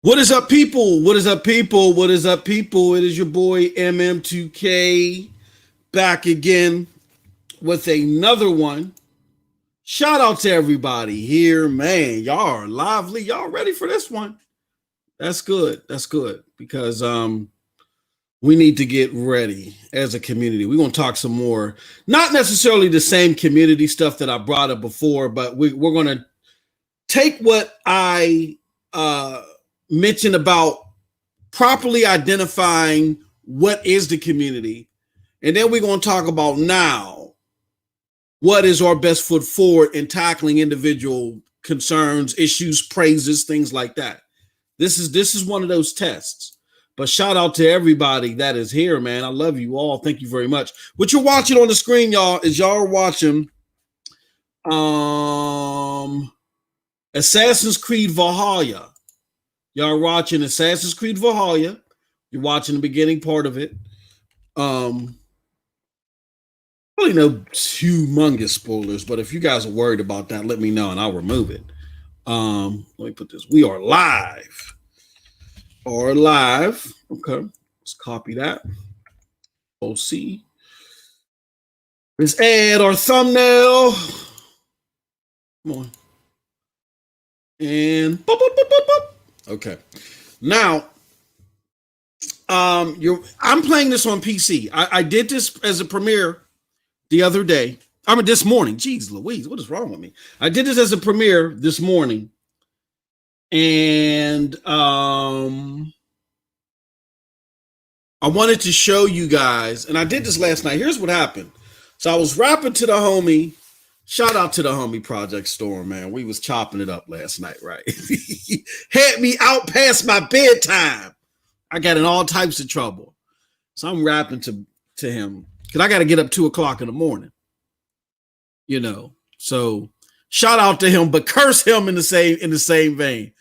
What is up, people? What is up, people? What is up, people? It is your boy MM2K back again with another one. Shout out to everybody here, man. Y'all are lively. Y'all ready for this one? That's good. That's good because we need to get ready as a community. We're gonna talk some more, not necessarily the same community stuff that I brought up before, but we're gonna take what I mentioned about properly identifying what is the community. And then we're going to talk about now what is our best foot forward in tackling individual concerns, issues, praises, things like that. This is one of those tests. But shout out to everybody that is here, man. I love you all. Thank you very much. What you're watching on the screen, y'all, is y'all are watching Assassin's Creed Valhalla. Y'all are watching Assassin's Creed Valhalla. You're watching the beginning part of it. Really no humongous spoilers, but if you guys are worried about that, let me know and I'll remove it. Let me put this. We are live. Or live. Okay. Let's copy that. OC. Let's add our thumbnail. Come on. And boop, boop, boop, boop, boop. Okay. Now, I'm playing this on PC. I did this as a premiere the other day. I mean, this morning. Jeez Louise, what is wrong with me? I did this as a premiere this morning. And I wanted to show you guys, and I did this last night. Here's what happened. So I was rapping to the homie. Shout out to the homie Project Storm, man. We was chopping it up last night, right? Had me out past my bedtime. I got in all types of trouble. So I'm rapping to him because I got to get up 2:00 in the morning. You know, so shout out to him, but curse him in the same vein.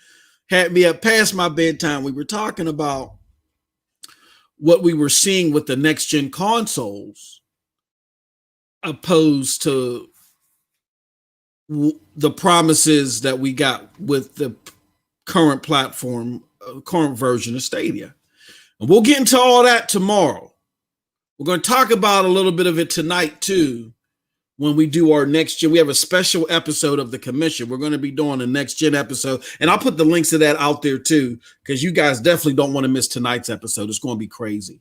Had me up past my bedtime. We were talking about what we were seeing with the next gen consoles, opposed to the promises that we got with the current platform, current version of Stadia. And we'll get into all that tomorrow. We're going to talk about a little bit of it tonight too. When we do our next gen, we have a special episode of the commission. We're going to be doing a next gen episode, and I'll put the links to that out there too, because you guys definitely don't want to miss tonight's episode. It's going to be crazy.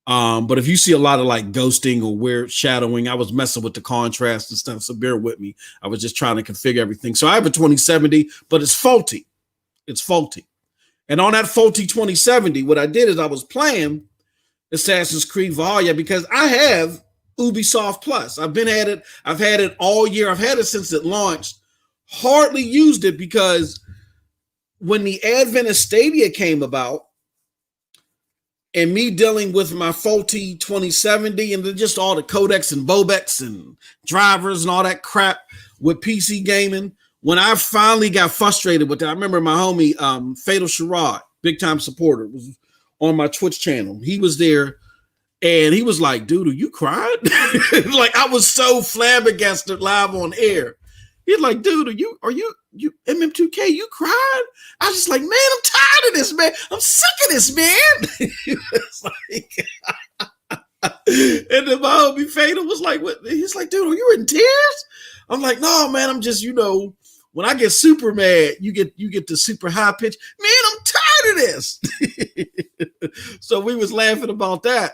But if you see a lot of like ghosting or weird shadowing, I was messing with the contrast and stuff, so bear with me. I was just trying to configure everything. So I have a 2070, but it's faulty. It's faulty. And on that faulty 2070, what I did is I was playing Assassin's Creed Valhalla because I have Ubisoft Plus. I've been at it. I've had it all year. I've had it since it launched. Hardly used it because when the advent of Stadia came about, and me dealing with my faulty 2070 and then just all the codecs and bobecs and drivers and all that crap with PC gaming, when I finally got frustrated with that, I remember my homie Fatal Sherrod, big time supporter, was on my Twitch channel. He was there and he was like, dude, are you crying? Like I was so flabbergasted live on air. He's like, dude, are you MM2K, you crying? I was just like, man, I'm tired of this, man. I'm sick of this, man. It's like, and then my homie Fatal was like, what? He's like, dude, are you in tears? I'm like, no, man, I'm just, when I get super mad, you get the super high pitch. Man, I'm tired of this. So we was laughing about that.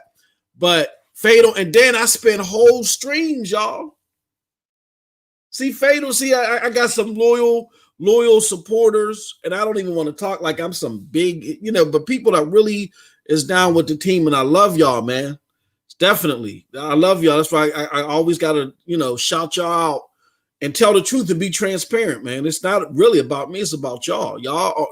But Fatal, and then I spent whole streams, y'all. See, Fatal, I got some loyal supporters, and I don't even want to talk like I'm some big, but people that really is down with the team, and I love y'all, man. Definitely. I love y'all. That's why I always got to, shout y'all out and tell the truth and be transparent, man. It's not really about me. It's about y'all.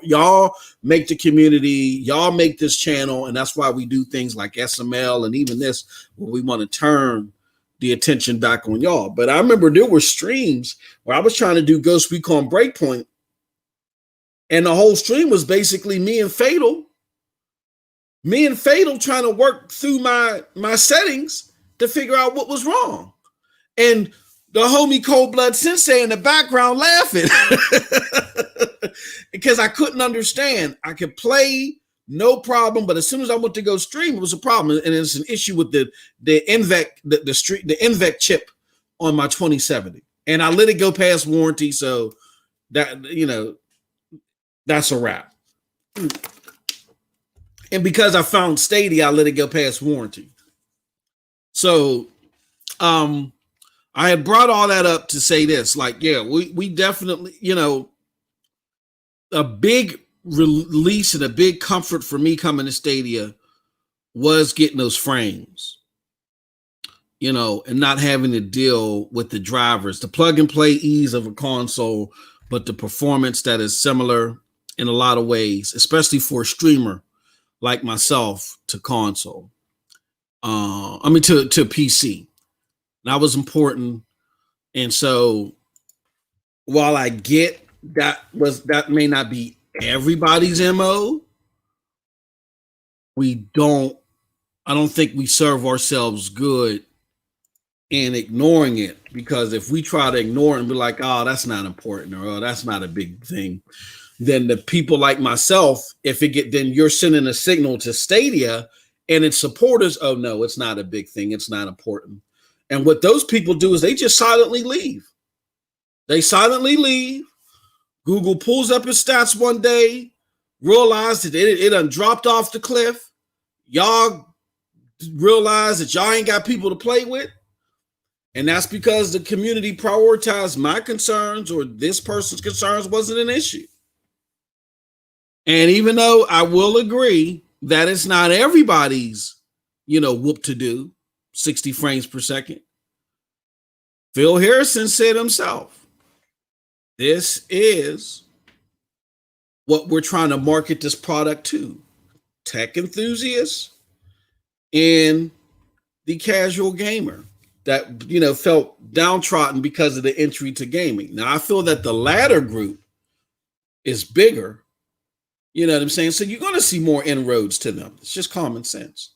Y'all make the community. Y'all make this channel, and that's why we do things like SML and even this, where we want to turn the attention back on y'all. But I remember there were streams where I was trying to do Ghost Recon Breakpoint, and the whole stream was basically me and Fatal trying to work through my settings to figure out what was wrong. And the homie Cold Blood Sensei in the background laughing. because I couldn't understand. I could play no problem, but as soon as I went to go stream, it was a problem, and it's an issue with the NVEC chip on my 2070, and I let it go past warranty, so that that's a wrap. And because I found Stadia, I let it go past warranty. So, I had brought all that up to say this, like, yeah, we definitely, a big release and a big comfort for me coming to Stadia was getting those frames, and not having to deal with the drivers, the plug and play ease of a console, but the performance that is similar in a lot of ways, especially for a streamer like myself, to console. To PC. That was important. And so while I get that may not be everybody's MO, I don't think we serve ourselves good in ignoring it, because if we try to ignore it and be like, oh, that's not important, or oh, that's not a big thing, then the people like myself, then you're sending a signal to Stadia and its supporters, oh no, it's not a big thing, it's not important. And what those people do is they just silently leave. They silently leave. Google pulls up his stats one day, realized that it done dropped off the cliff. Y'all realize that y'all ain't got people to play with. And that's because the community prioritized my concerns, or this person's concerns wasn't an issue. And even though I will agree that it's not everybody's, whoop to do, 60 frames per second, Phil Harrison said himself, this is what we're trying to market this product to: tech enthusiasts and the casual gamer that, felt downtrodden because of the entry to gaming. Now, I feel that the latter group is bigger. You know what I'm saying? So you're going to see more inroads to them. It's just common sense.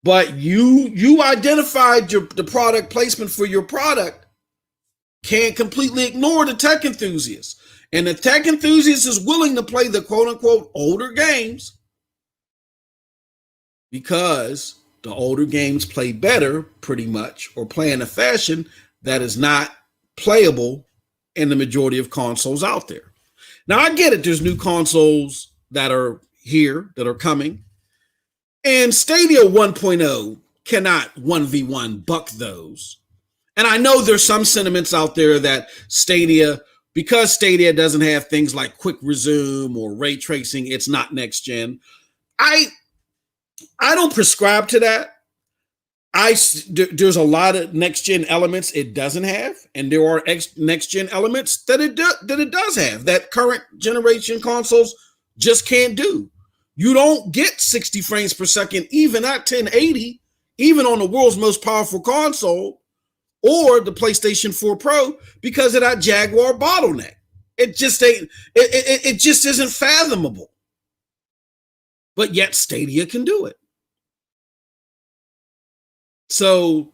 But you identified the product placement for your product. Can't completely ignore the tech enthusiasts. And the tech enthusiast is willing to play the quote unquote older games because the older games play better, pretty much, or play in a fashion that is not playable in the majority of consoles out there. Now, I get it. There's new consoles that are here, that are coming. And Stadia 1.0 cannot 1v1 buck those. And I know there's some sentiments out there that Stadia, because Stadia doesn't have things like quick resume or ray tracing, it's not next gen. I don't prescribe to that. There's a lot of next gen elements it doesn't have, and there are next gen elements that it does have that current generation consoles just can't do. You don't get 60 frames per second even at 1080, even on the world's most powerful console or the PlayStation 4 Pro, because of that Jaguar bottleneck. It just ain't. It just isn't fathomable. But yet Stadia can do it. So,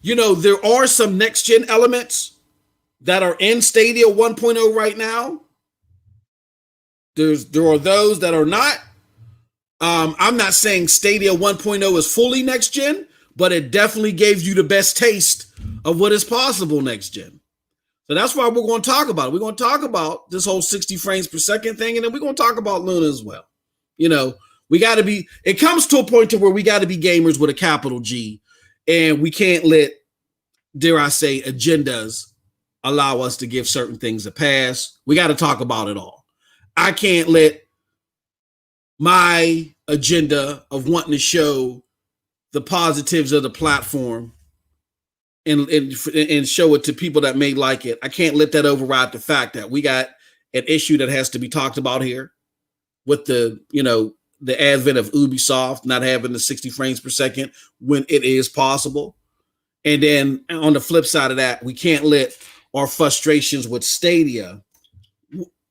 there are some next gen elements that are in Stadia 1.0 right now. There are those that are not. I'm not saying Stadia 1.0 is fully next gen, but it definitely gave you the best taste of what is possible next gen. So that's why we're going to talk about it. We're going to talk about this whole 60 frames per second thing, and then we're going to talk about Luna as well. We got to be, it comes to a point to where we got to be gamers with a capital G, and we can't let, dare I say, agendas allow us to give certain things a pass. We got to talk about it all. I can't let my agenda of wanting to show the positives of the platform and show it to people that may like it. I can't let that override the fact that we got an issue that has to be talked about here with the advent of Ubisoft not having the 60 frames per second when it is possible. And then on the flip side of that, we can't let our frustrations with Stadia,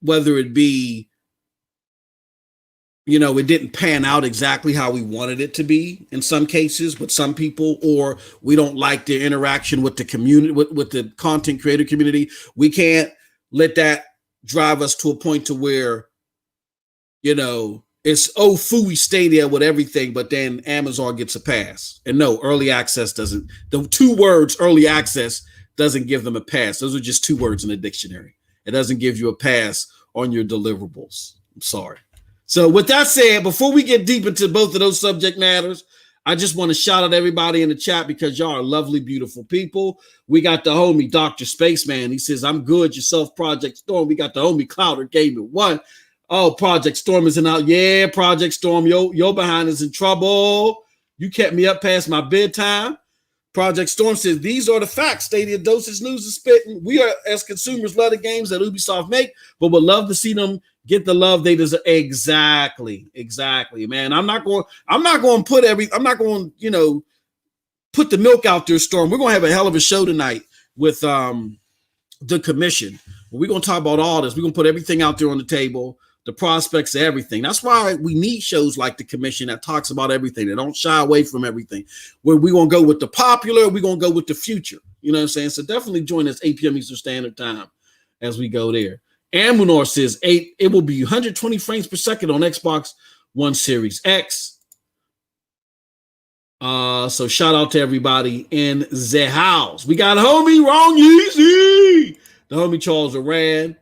whether it be, it didn't pan out exactly how we wanted it to be in some cases with some people, or we don't like the interaction with the community, with the content creator community. We can't let that drive us to a point to where, it's phooey Stadia with everything, but then Amazon gets a pass. And no, early access doesn't. The two words early access doesn't give them a pass. Those are just two words in the dictionary. It doesn't give you a pass on your deliverables. I'm sorry. So with that said, before we get deep into both of those subject matters, I just want to shout out everybody in the chat because y'all are lovely, beautiful people. We got the homie Dr. Spaceman. He says, I'm good. Yourself, Project Storm. We got the homie Clouder Gaming 1. Oh, Project Storm isn't out. Yeah, Project Storm, your behind is in trouble. You kept me up past my bedtime. Project Storm says, these are the facts. Stadia Dosage News is spitting. We are, as consumers, love the games that Ubisoft make, but would love to see them get the love they deserve. Exactly, man. I'm not going to put the milk out there, Storm. We're going to have a hell of a show tonight with the commission. We're going to talk about all this. We're going to put everything out there on the table, the prospects of everything. That's why we need shows like the commission that talks about everything. They don't shy away from everything. Where we're going to go with the popular, we're going to go with the future. You know what I'm saying? So definitely join us 8 p.m. Eastern Standard Time as we go there. Amunor says it will be 120 frames per second on Xbox One Series X. So shout out to everybody in the house. We got homie Wrong Yeezy, the homie Charles Arad.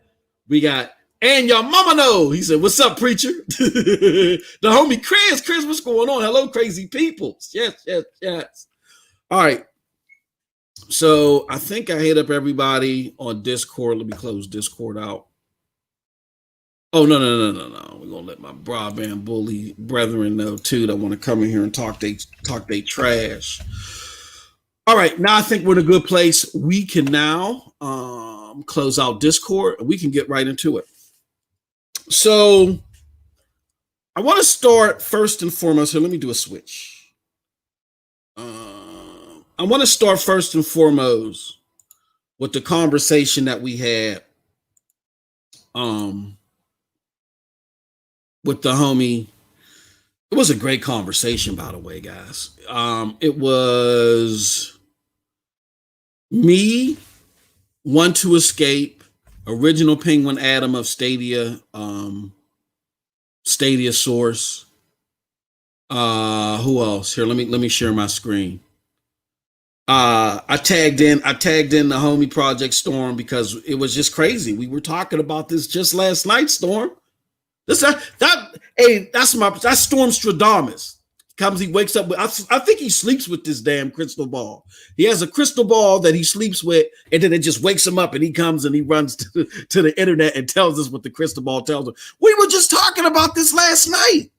We got and your mama know. He said, "What's up, preacher?" The homie Chris, what's going on? Hello, crazy people. Yes. All right. So I think I hit up everybody on Discord. Let me close Discord out. Oh, no. We're going to let my broadband bully brethren know, too, that want to come in here and talk they trash. All right. Now I think we're in a good place. We can now close out Discord, and we can get right into it. So I want to start first and foremost. Here, let me do a switch. I want to start first and foremost with the conversation that we had with the homie. It was a great conversation, by the way, guys. It was me, One to Escape, Original Penguin Adam of Stadia, Stadia Source. Who else? Here, let me share my screen. I tagged in the homie Project Storm because it was just crazy. We were talking about this just last night, Storm. That's Storm Stradamus. He wakes up with, I think he sleeps with this damn crystal ball. He has a crystal ball that he sleeps with, and then it just wakes him up, and he comes and he runs to the internet and tells us what the crystal ball tells him. We were just talking about this last night.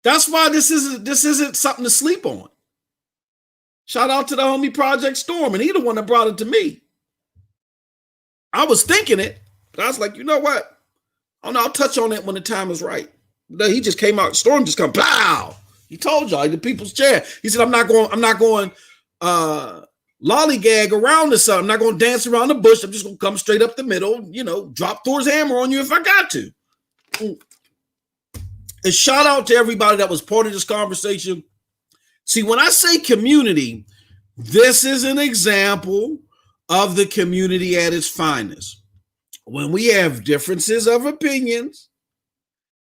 That's why this isn't something to sleep on. Shout out to the homie Project Storm, and he the one that brought it to me. I was thinking it, but I was like, you know what? I'll touch on it when the time is right. He just came out. Storm just come, pow. He told y'all the people's chair. He said, I'm not going lollygag around this. I'm not going to dance around the bush. I'm just going to come straight up the middle, drop Thor's hammer on you if I got to. And shout out to everybody that was part of this conversation. See, when I say community, this is an example of the community at its finest. When we have differences of opinions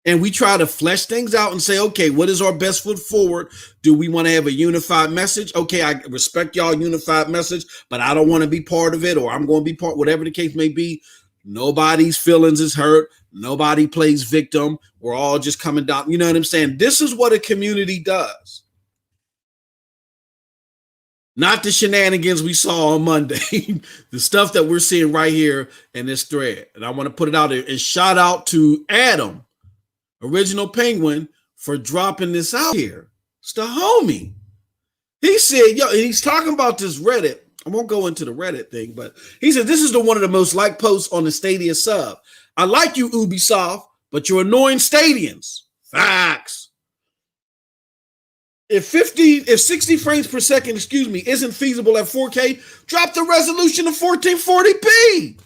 and we try to flesh things out and say, okay, what is our best foot forward? Do we want to have a unified message? Okay, I respect y'all unified message, but I don't want to be part of it, or I'm going to be part, whatever the case may be. Nobody's feelings is hurt. Nobody plays victim. We're all just coming down. You know what I'm saying? This is what a community does. Not the shenanigans we saw on Monday, the stuff that we're seeing right here in this thread. And I want to put it out there and shout out to Adam, Original Penguin, for dropping this out here. It's the homie. He said, and he's talking about this Reddit. I won't go into the Reddit thing, but he said, this is one of the most liked posts on the Stadia sub. I like you, Ubisoft, but you're annoying Stadians. Facts. If 60 frames per second, isn't feasible at 4K, drop the resolution to 1440p.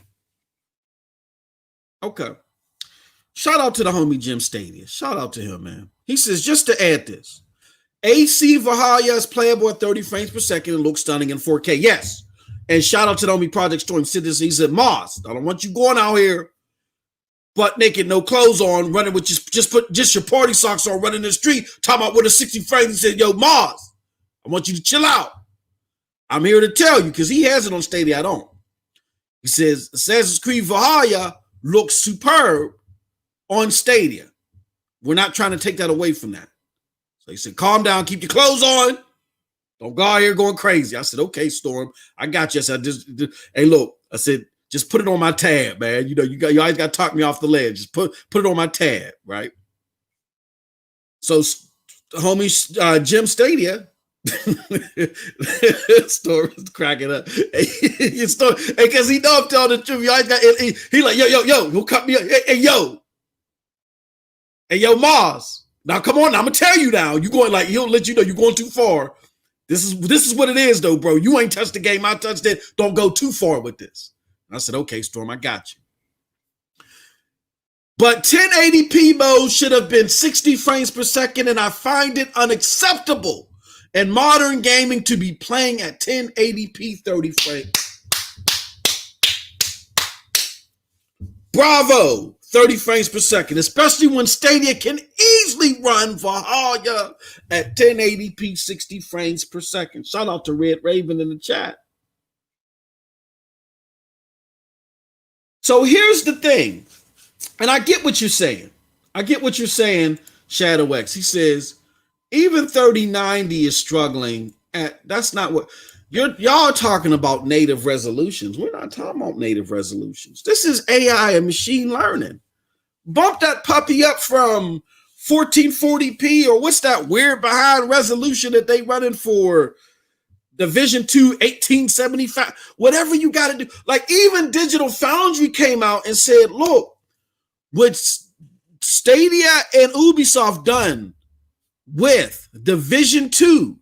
Okay. Shout out to the homie Jim Stadia. Shout out to him, man. He says, just to add this, AC Valhalla is playable at 30 frames per second and looks stunning in 4K. Yes. And shout out to the homie Project Storm. He said, Moss, I don't want you going out here butt naked, no clothes on, running with just your party socks on, running the street, talking about with a 60 frames. He said, yo, Moss, I want you to chill out. I'm here to tell you, because he has it on Stadia, I don't. He says, Assassin's Creed Valhalla looks superb on Stadia. We're not trying to take that away from that. So he said, calm down, keep your clothes on. Don't go out here going crazy. I said, okay, Storm, I got you. I said, hey, look, I said, just put it on my tab, man. You always got to talk me off the ledge. Just put it on my tab, right? So, homie, Jim Stadia, Storm is cracking up. Because he know I'm telling the truth. You always got, he like, yo, he'll cut me up. Hey, yo, Mars. Now, come on, I'm gonna tell you now. You going like he'll let you know you're going too far. This is what it is, though, bro. You ain't touched the game. I touched it. Don't go too far with this. And I said, okay, Storm, I got you. But 1080p mode should have been 60 frames per second, and I find it unacceptable in modern gaming to be playing at 1080p 30 frames. Bravo, 30 frames per second, especially when Stadia can easily run Valhalla at 1080p 60 frames per second. Shout out to Red Raven in the chat. So here's the thing, and I get what you're saying. Shadow X. He says, even 3090 is struggling at, that's not what, y'all talking about native resolutions. We're not talking about native resolutions. This is AI and machine learning. Bump that puppy up from 1440p, or what's that weird behind resolution that they running for Division 2 1875, whatever you got to do. Like even Digital Foundry came out and said, look, what Stadia and Ubisoft done with Division 2,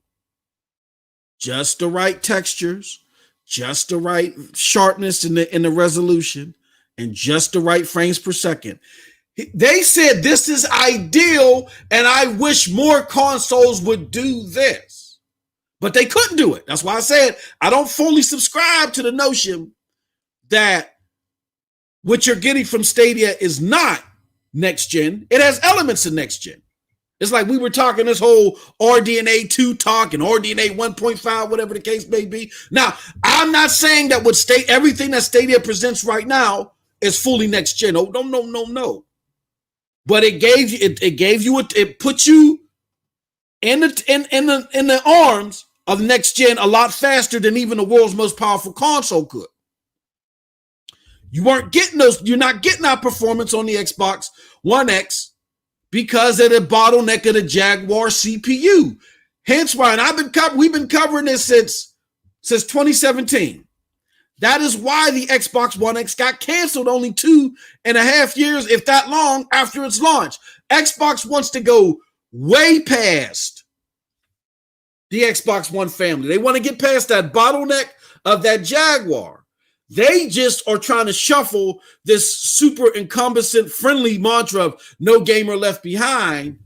just the right textures, just the right sharpness in the resolution, and just the right frames per second. They said this is ideal, and I wish more consoles would do this. But they couldn't do it. That's why I said I don't fully subscribe to the notion that what you're getting from Stadia is not next gen. It has elements of next gen. It's like we were talking this whole RDNA 2 talk and RDNA 1.5, whatever the case may be. Now, I'm not saying that everything that Stadia presents right now is fully next gen. Oh, no. But it put you in the arms of next gen a lot faster than even the world's most powerful console could. You're not getting that performance on the Xbox One X because of the bottleneck of the Jaguar CPU. Hence why, and we've been covering this since 2017. That is why the Xbox One X got canceled only 2.5 years, if that long, after its launch. Xbox wants to go way past the Xbox One family. They want to get past that bottleneck of that Jaguar. They just are trying to shuffle this super incumbent friendly mantra of no gamer left behind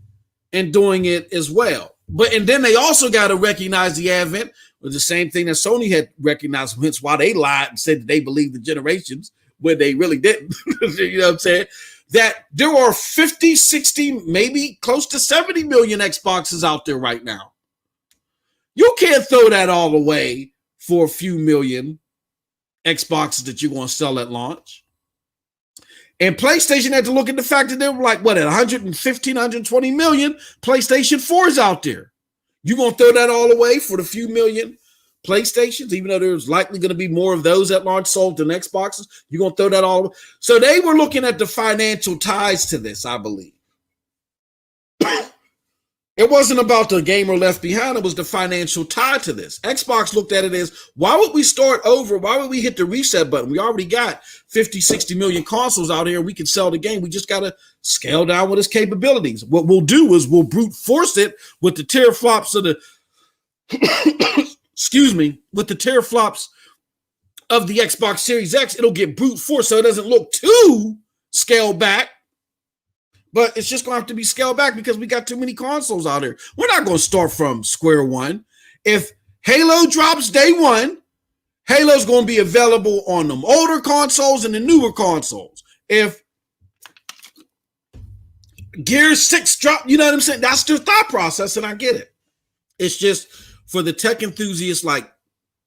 and doing it as well. And then they also got to recognize the advent of the same thing that Sony had recognized, hence why they lied and said that they believed the generations when they really didn't. You know what I'm saying? That there are 50, 60, maybe close to 70 million Xboxes out there right now. You can't throw that all away for a few million Xboxes that you're going to sell at launch. And PlayStation had to look at the fact that they were like, what, at 115, 120 million PlayStation 4s out there. You're going to throw that all away for the few million PlayStations, even though there's likely going to be more of those at launch sold than Xboxes. You're going to throw that all away. So they were looking at the financial ties to this, I believe. It wasn't about the gamer left behind. It was the financial tie to this. Xbox looked at it as, why would we start over? Why would we hit the reset button? We already got 50, 60 million consoles out here. We can sell the game. We just got to scale down with its capabilities. What we'll do is we'll brute force it with the teraflops of the, with the teraflops of the Xbox Series X. It'll get brute force so it doesn't look too scaled back. But it's just going to have to be scaled back because we got too many consoles out here. We're not going to start from square one. If Halo drops day one, Halo's going to be available on them older consoles and the newer consoles. If Gears 6 drop, you know what I'm saying? That's their thought process, and I get it. It's just for the tech enthusiasts like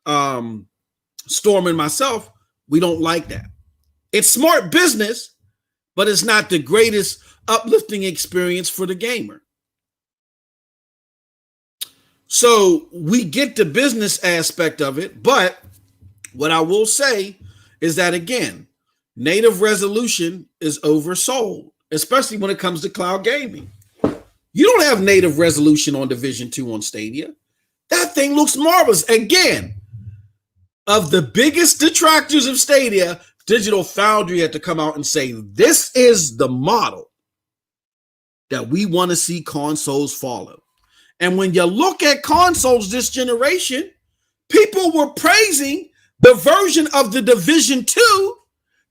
Storm and myself, we don't like that. It's smart business, but it's not the greatest uplifting experience for the gamer. So we get the business aspect of it, but what I will say is that, again, native resolution is oversold, especially when it comes to cloud gaming. You don't have native resolution on Division 2 on Stadia. That thing looks marvelous. Again, of the biggest detractors of Stadia, Digital Foundry had to come out and say, this is the model that we want to see consoles follow. And when you look at consoles this generation, people were praising the version of the Division 2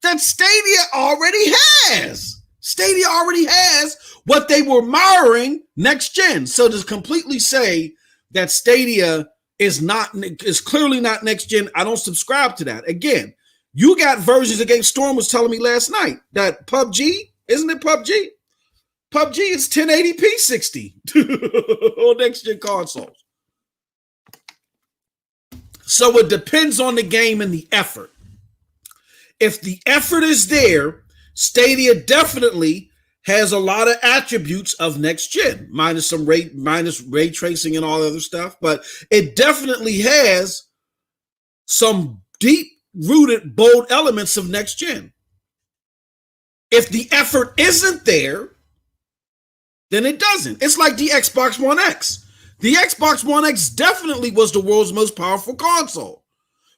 that Stadia already has. Stadia already has what they were mirroring next gen. So to completely say that Stadia is clearly not next gen, I don't subscribe to that. Again, you got versions against Storm was telling me last night that PUBG, isn't it PUBG? PUBG is 1080p 60 on next gen consoles. So it depends on the game and the effort. If the effort is there, Stadia definitely has a lot of attributes of next gen, minus ray tracing and all the other stuff, but it definitely has some deep rooted, bold elements of next gen. If the effort isn't there, then it doesn't. It's like the Xbox One X. The Xbox One X definitely was the world's most powerful console.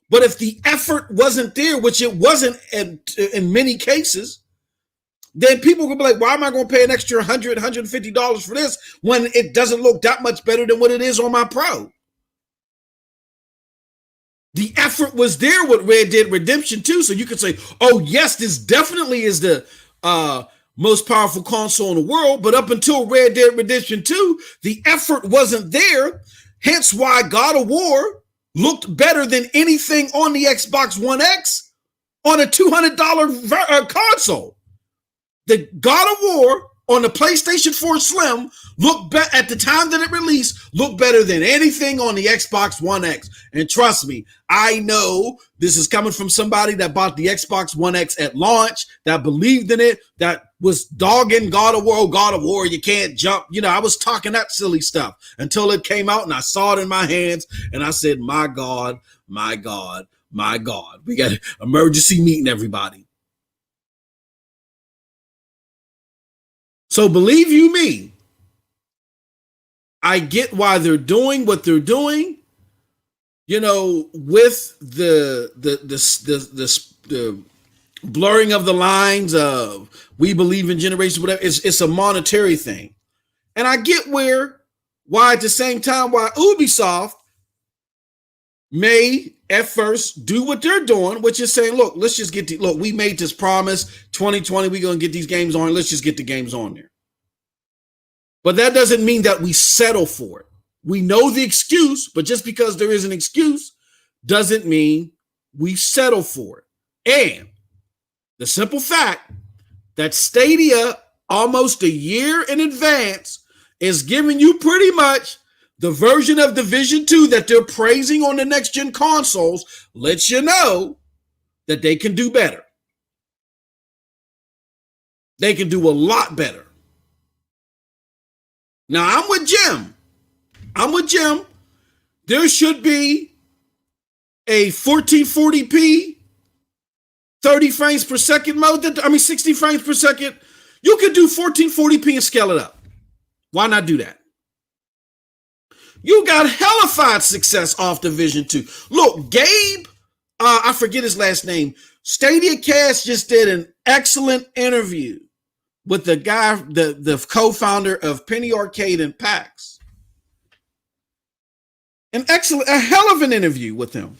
But if the effort wasn't there, which it wasn't in many cases, then people could be like, why am I going to pay an extra $100, $150 for this when it doesn't look that much better than what it is on my Pro? The effort was there with Red Dead Redemption 2, so you could say, oh, yes, this definitely is the most powerful console in the world, but up until Red Dead Redemption 2, the effort wasn't there, hence why God of War looked better than anything on the Xbox One X on a $200 console. The God of War on the PlayStation 4 Slim looked at the time that it released, looked better than anything on the Xbox One X. And trust me, I know this is coming from somebody that bought the Xbox One X at launch, that believed in it, that was dogging God of War. Oh, God of War, you can't jump. You know, I was talking that silly stuff until it came out and I saw it in my hands and I said, my God, my God, my God. We got an emergency meeting, everybody. So believe you me, I get why they're doing what they're doing. You know, with the blurring of the lines of we believe in generations, whatever. It's a monetary thing, and I get why at the same time why Ubisoft may at first do what they're doing, which is saying, look, let's just get we made this promise 2020, we're going to get these games on. Let's just get the games on there. But that doesn't mean that we settle for it. We know the excuse, but just because there is an excuse doesn't mean we settle for it. And the simple fact that Stadia almost a year in advance is giving you pretty much the version of Division 2 that they're praising on the next gen consoles lets you know that they can do better. They can do a lot better. Now, I'm with Jim. There should be a 1440p, 30 frames per second mode. 60 frames per second. You could do 1440p and scale it up. Why not do that? You got hellified success off Division 2. Look, Gabe, I forget his last name. Stadia Cast just did an excellent interview with the guy, the co-founder of Penny Arcade and PAX. A hell of an interview with him.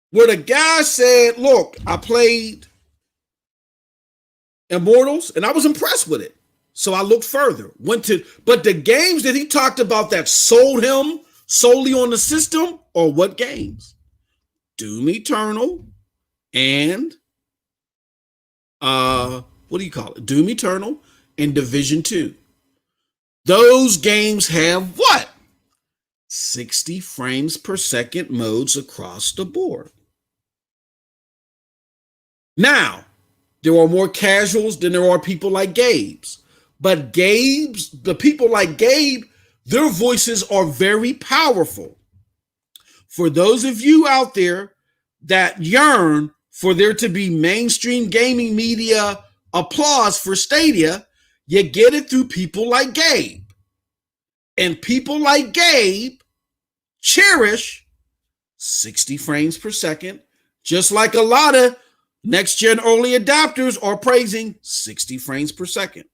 Where the guy said, look, I played Immortals and I was impressed with it. So I looked further, but the games that he talked about that sold him solely on the system, or what games? Doom Eternal and what do you call it? Doom Eternal and Division 2. Those games have what? 60 frames per second modes across the board. Now, there are more casuals than there are people like Gabe's. But the people like Gabe, their voices are very powerful. For those of you out there that yearn for there to be mainstream gaming media applause for Stadia, you get it through people like Gabe. And people like Gabe cherish 60 frames per second, just like a lot of next-gen early adopters are praising 60 frames per second.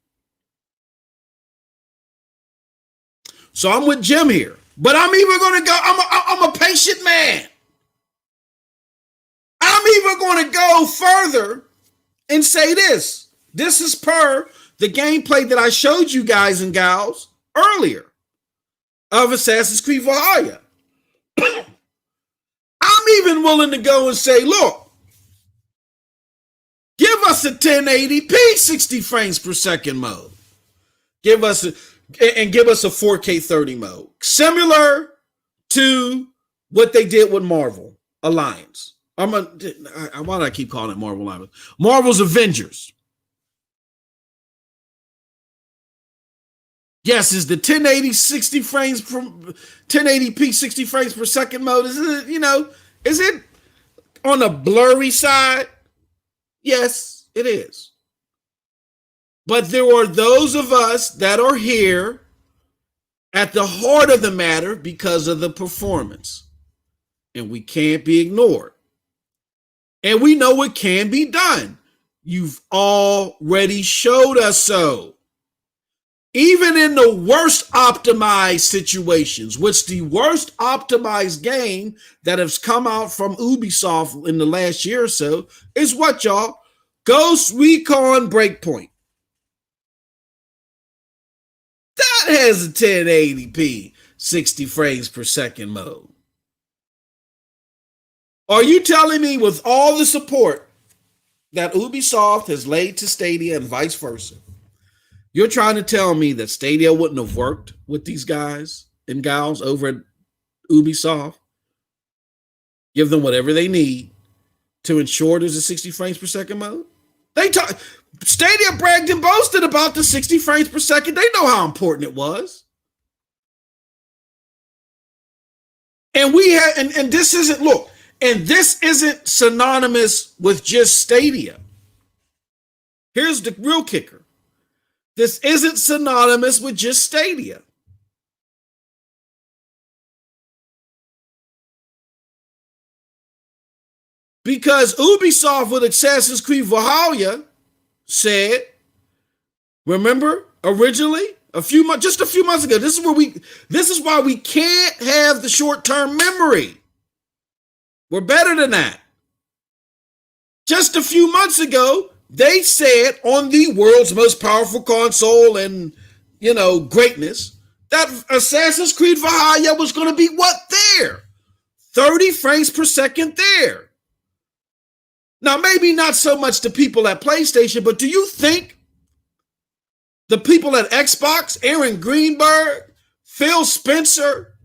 So I'm with Jim here, but I'm even going to go, I'm a patient man. I'm even going to go further and say this. This is per the gameplay that I showed you guys and gals earlier of Assassin's Creed Valhalla. I'm even willing to go and say, look, give us a 1080p 60 frames per second mode. Give us a 4K 30 mode. Similar to what they did with Marvel Alliance. Why do I keep calling it Marvel Alliance? Marvel's Avengers. Yes, is the 1080 60 frames per 1080p 60 frames per second mode? Is it on the blurry side? Yes, it is. But there are those of us that are here at the heart of the matter because of the performance. And we can't be ignored. And we know it can be done. You've already showed us so. Even in the worst optimized situations, which the worst optimized game that has come out from Ubisoft in the last year or so is what, y'all? Ghost Recon Breakpoint. That has a 1080p 60 frames per second mode. Are you telling me with all the support that Ubisoft has laid to Stadia and vice versa, you're trying to tell me that Stadia wouldn't have worked with these guys and gals over at Ubisoft? Give them whatever they need to ensure there's a 60 frames per second mode? Stadia bragged and boasted about the 60 frames per second. They know how important it was. And this isn't synonymous with just Stadia. Here's the real kicker. This isn't synonymous with just Stadia. Because Ubisoft with Assassin's Creed Valhalla said, remember, originally, just a few months ago, this is why we can't have the short-term memory. We're better than that. Just a few months ago, they said on the world's most powerful console and, greatness, that Assassin's Creed Valhalla was going to be what there? 30 frames per second there. Now, maybe not so much the people at PlayStation, but do you think the people at Xbox, Aaron Greenberg, Phil Spencer,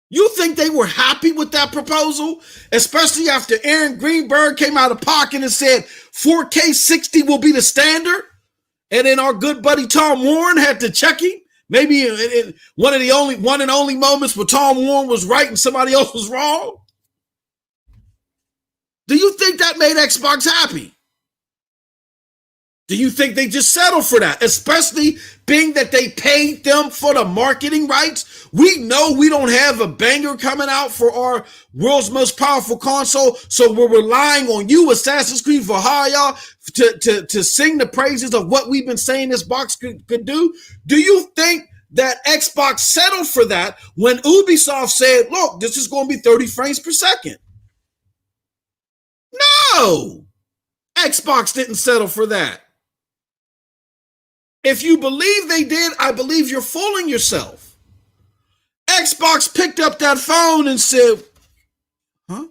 you think they were happy with that proposal? Especially after Aaron Greenberg came out of pocket and said 4K 60 will be the standard? And then our good buddy Tom Warren had to check him. Maybe in one and only moments where Tom Warren was right and somebody else was wrong. Do you think that made Xbox happy? Do you think they just settled for that? Especially being that they paid them for the marketing rights. We know we don't have a banger coming out for our world's most powerful console, so we're relying on you, Assassin's Creed Valhalla, to sing the praises of what we've been saying this box could do. Do you think that Xbox settled for that when Ubisoft said, look, this is going to be 30 frames per second? No, Xbox didn't settle for that. If you believe they did, I believe you're fooling yourself. Xbox picked up that phone and said, huh?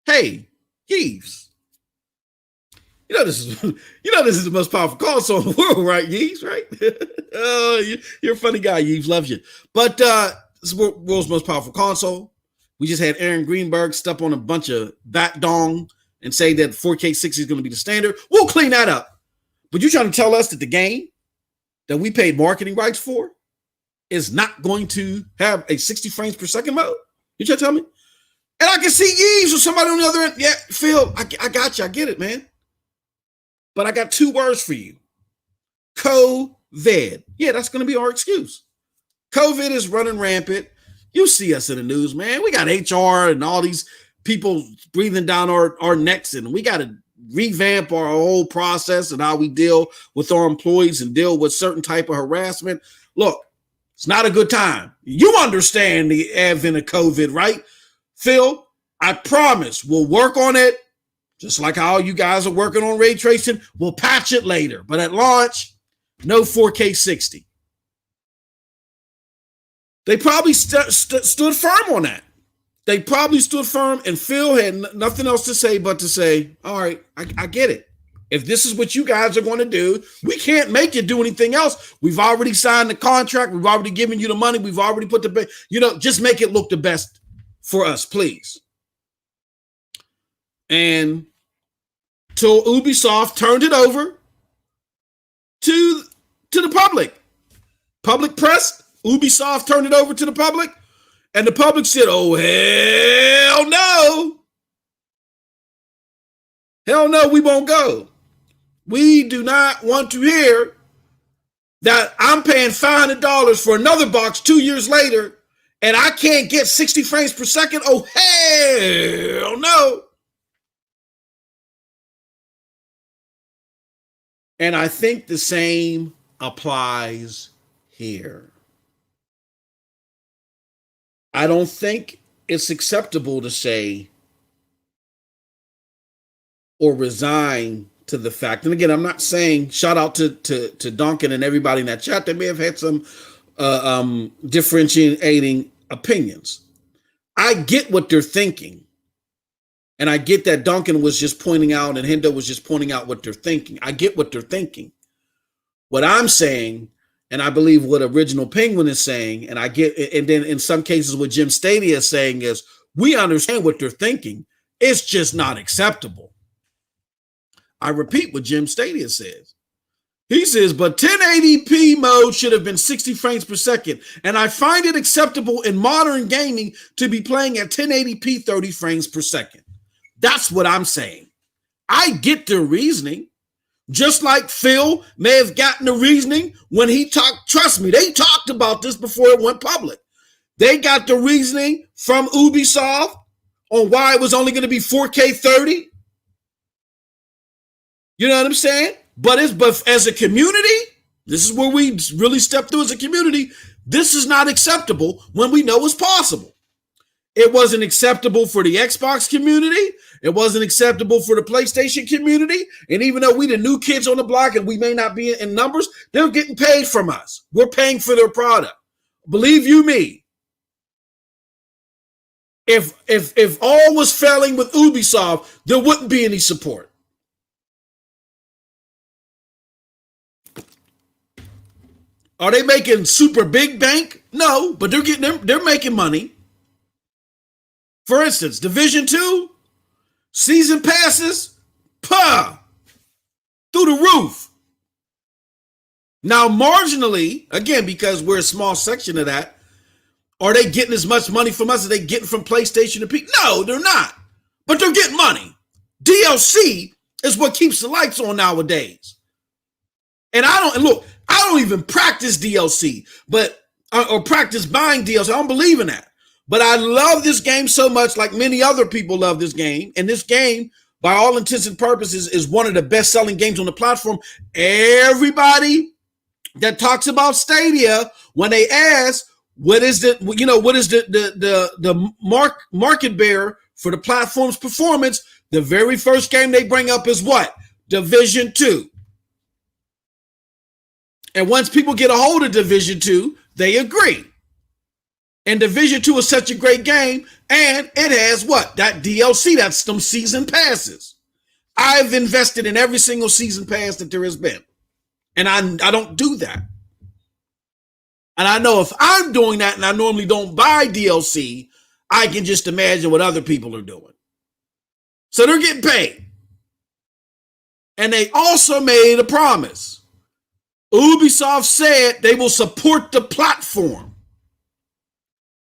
Hey, Yves. This is the most powerful console in the world, right, Yves? Right? Oh, you're a funny guy. Yves loves you. But this is the world's most powerful console. We just had Aaron Greenberg step on a bunch of bat dong and say that 4K 60 is going to be the standard. We'll clean that up. But you're trying to tell us that the game that we paid marketing rights for is not going to have a 60 frames per second mode? You trying to tell me? And I can see Yves or somebody on the other end. Yeah, Phil, I got you. I get it, man. But I got 2 words for you. COVID. Yeah, that's going to be our excuse. COVID is running rampant. You see us in the news, man. We got HR and all these people breathing down our necks, and we got to revamp our whole process and how we deal with our employees and deal with certain type of harassment. Look, it's not a good time. You understand the advent of COVID, right? Phil, I promise we'll work on it. Just like how you guys are working on ray tracing, we'll patch it later. But at launch, no 4K 60. They probably stood firm on that. They probably stood firm, and Phil had nothing else to say but to say, all right, I get it. If this is what you guys are going to do, we can't make you do anything else. We've already signed the contract. We've already given you the money. We've already put just make it look the best for us, please. And till Ubisoft turned it over to the public. Public press, Ubisoft turned it over to the public, and the public said, oh, hell no. Hell no, we won't go. We do not want to hear that I'm paying $500 for another box 2 years later, and I can't get 60 frames per second. Oh, hell no. And I think the same applies here. I don't think it's acceptable to say or resign to the fact. And again, I'm not saying shout out to Duncan and everybody in that chat. They may have had some differentiating opinions. I get what they're thinking. And I get that Duncan was just pointing out and Hendo was just pointing out what they're thinking. I get what they're thinking. What I'm saying, and I believe what Original Penguin is saying, and I get, and then in some cases what Jim Stadia is saying is, we understand what they're thinking. It's just not acceptable. I repeat what Jim Stadia says. He says, but 1080p mode should have been 60 frames per second. And I find it acceptable in modern gaming to be playing at 1080p 30 frames per second. That's what I'm saying. I get their reasoning. Just like Phil may have gotten the reasoning when he talked. Trust me, they talked about this before it went public. They got the reasoning from Ubisoft on why it was only going to be 4K 30. You know what I'm saying? But as a community, this is where we really step through as a community. This is not acceptable when we know it's possible. It wasn't acceptable for the Xbox community. It wasn't acceptable for the PlayStation community. And even though we the new kids on the block and we may not be in numbers, they're getting paid from us. We're paying for their product. Believe you me. If all was failing with Ubisoft, there wouldn't be any support. Are they making super big bank? No, but they're making money. For instance, Division 2, season passes, through the roof. Now, marginally, again, because we're a small section of that, are they getting as much money from us as they getting from PlayStation and PC? No, they're not. But they're getting money. DLC is what keeps the lights on nowadays. And I don't even practice DLC, or practice buying DLC. I don't believe in that. But I love this game so much, like many other people love this game. And this game, by all intents and purposes, is one of the best-selling games on the platform. Everybody that talks about Stadia, when they ask, what is the market bearer for the platform's performance, the very first game they bring up is what? Division 2. And once people get a hold of Division 2, they agree. And Division 2 is such a great game, and it has what? That DLC, that's some season passes. I've invested in every single season pass that there has been. And I don't do that. And I know if I'm doing that and I normally don't buy DLC, I can just imagine what other people are doing. So they're getting paid. And they also made a promise. Ubisoft said they will support the platform.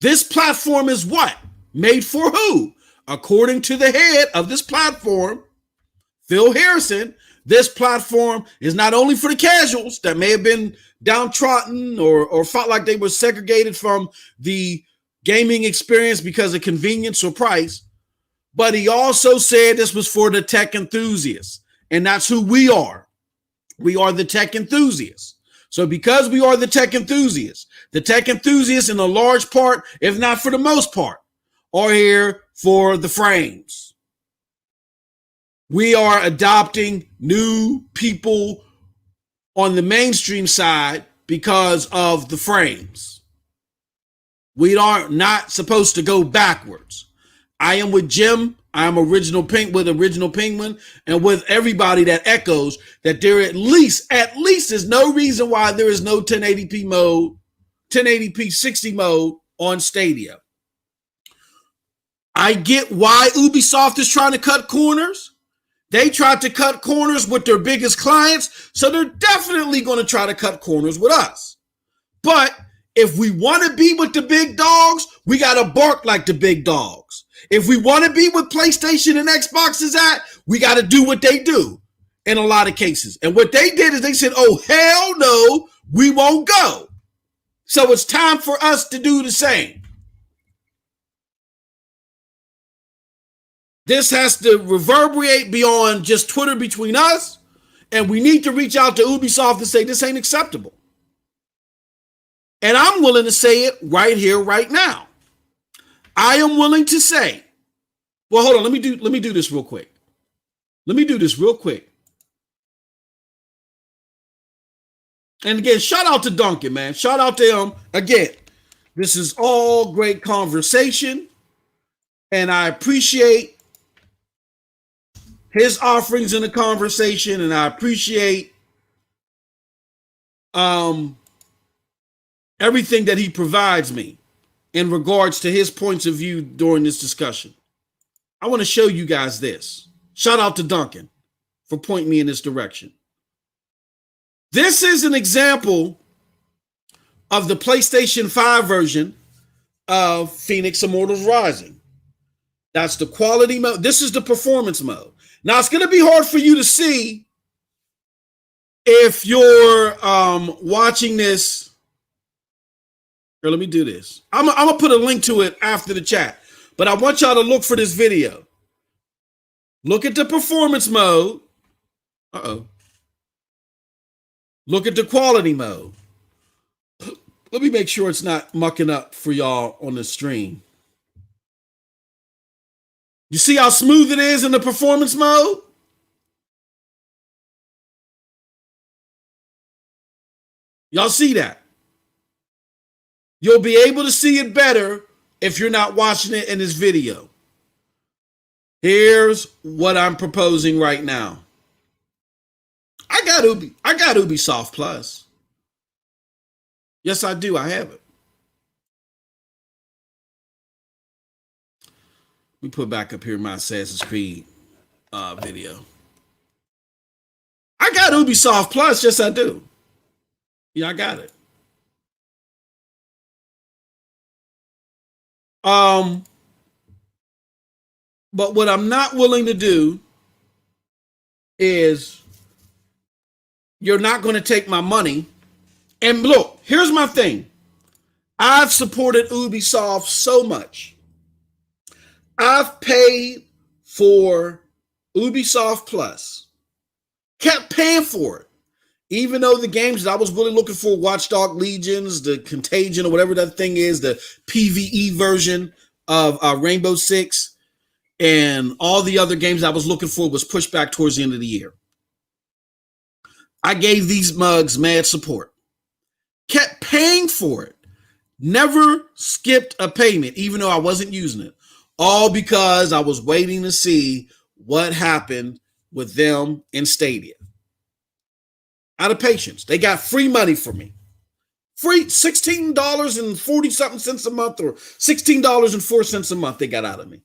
This platform is what? Made for who? According to the head of this platform, Phil Harrison, this platform is not only for the casuals that may have been downtrodden or felt like they were segregated from the gaming experience because of convenience or price, but he also said this was for the tech enthusiasts, and that's who we are. We are the tech enthusiasts. So because we are the tech enthusiasts in a large part, if not for the most part, are here for the frames. We are adopting new people on the mainstream side because of the frames. We are not supposed to go backwards. I am with Jim. I am Original Penguin, and with everybody that echoes that there at least is no reason why there is no 1080p mode, 1080p 60 mode on Stadia. I get why Ubisoft is trying to cut corners. They tried to cut corners with their biggest clients, so they're definitely going to try to cut corners with us. But if we want to be with the big dogs, we got to bark like the big dogs. If we want to be with PlayStation and Xbox is at, we got to do what they do in a lot of cases. And what they did is they said, oh, hell no, we won't go. So it's time for us to do the same. This has to reverberate beyond just Twitter between us, and we need to reach out to Ubisoft and say this ain't acceptable. And I'm willing to say it right here, right now. I am willing to say, well, hold on, let me do this real quick. And again, shout out to Duncan, man. Shout out to him. Again, this is all great conversation, and I appreciate his offerings in the conversation, and I appreciate everything that he provides me in regards to his points of view during this discussion. I want to show you guys this. Shout out to Duncan for pointing me in this direction. This is an example of the PlayStation 5 version of Phoenix Immortals Rising. That's the quality mode. This is the performance mode. Now, it's going to be hard for you to see if you're watching this. Here, let me do this. I'm going to put a link to it after the chat, but I want y'all to look for this video. Look at the performance mode. Look at the quality mode. Let me make sure it's not mucking up for y'all on the stream. You see how smooth it is in the performance mode? Y'all see that? You'll be able to see it better if you're not watching it in this video. Here's what I'm proposing right now. I got Ubisoft Plus. Yes, I do. I have it. Let me put back up here my Assassin's Creed video. I got Ubisoft Plus. Yes, I do. Yeah, I got it. But what I'm not willing to do is you're not going to take my money. And look, here's my thing. I've supported Ubisoft so much. I've paid for Ubisoft Plus. Kept paying for it. Even though the games that I was really looking for, Watchdog Legions, the Contagion, or whatever that thing is, the PvE version of Rainbow Six, and all the other games I was looking for was pushed back towards the end of the year. I gave these mugs mad support. Kept paying for it. Never skipped a payment, even though I wasn't using it. All because I was waiting to see what happened with them in Stadia. Out of patience. They got free money for me. Free $16.40 something cents a month, or $16.04 a month they got out of me.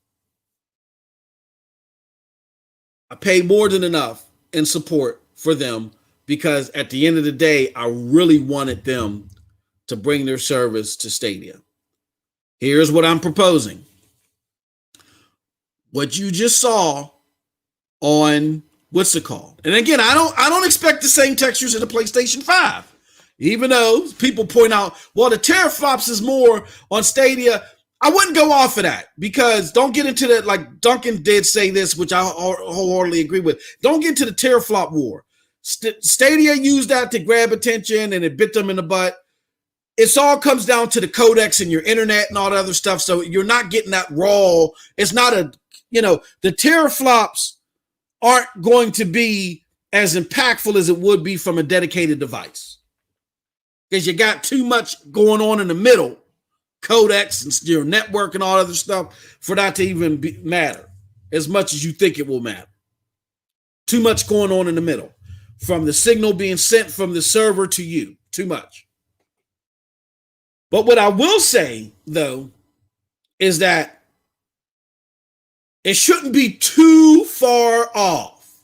I paid more than enough in support for them because at the end of the day, I really wanted them to bring their service to Stadia. Here's what I'm proposing. What you just saw on what's it called? And again, I don't expect the same textures in the PlayStation 5. Even though people point out, well, the teraflops is more on Stadia. I wouldn't go off of that because don't get into that. Like Duncan did say this, which I wholeheartedly agree with. Don't get into the teraflop war. Stadia used that to grab attention and it bit them in the butt. It all comes down to the codecs and your internet and all that other stuff. So you're not getting that raw. It's not the teraflops aren't going to be as impactful as it would be from a dedicated device. Because you got too much going on in the middle, codecs and your network and all other stuff, for that to even matter as much as you think it will matter. Too much going on in the middle, from the signal being sent from the server to you. Too much. But what I will say, though, is that it shouldn't be too far off.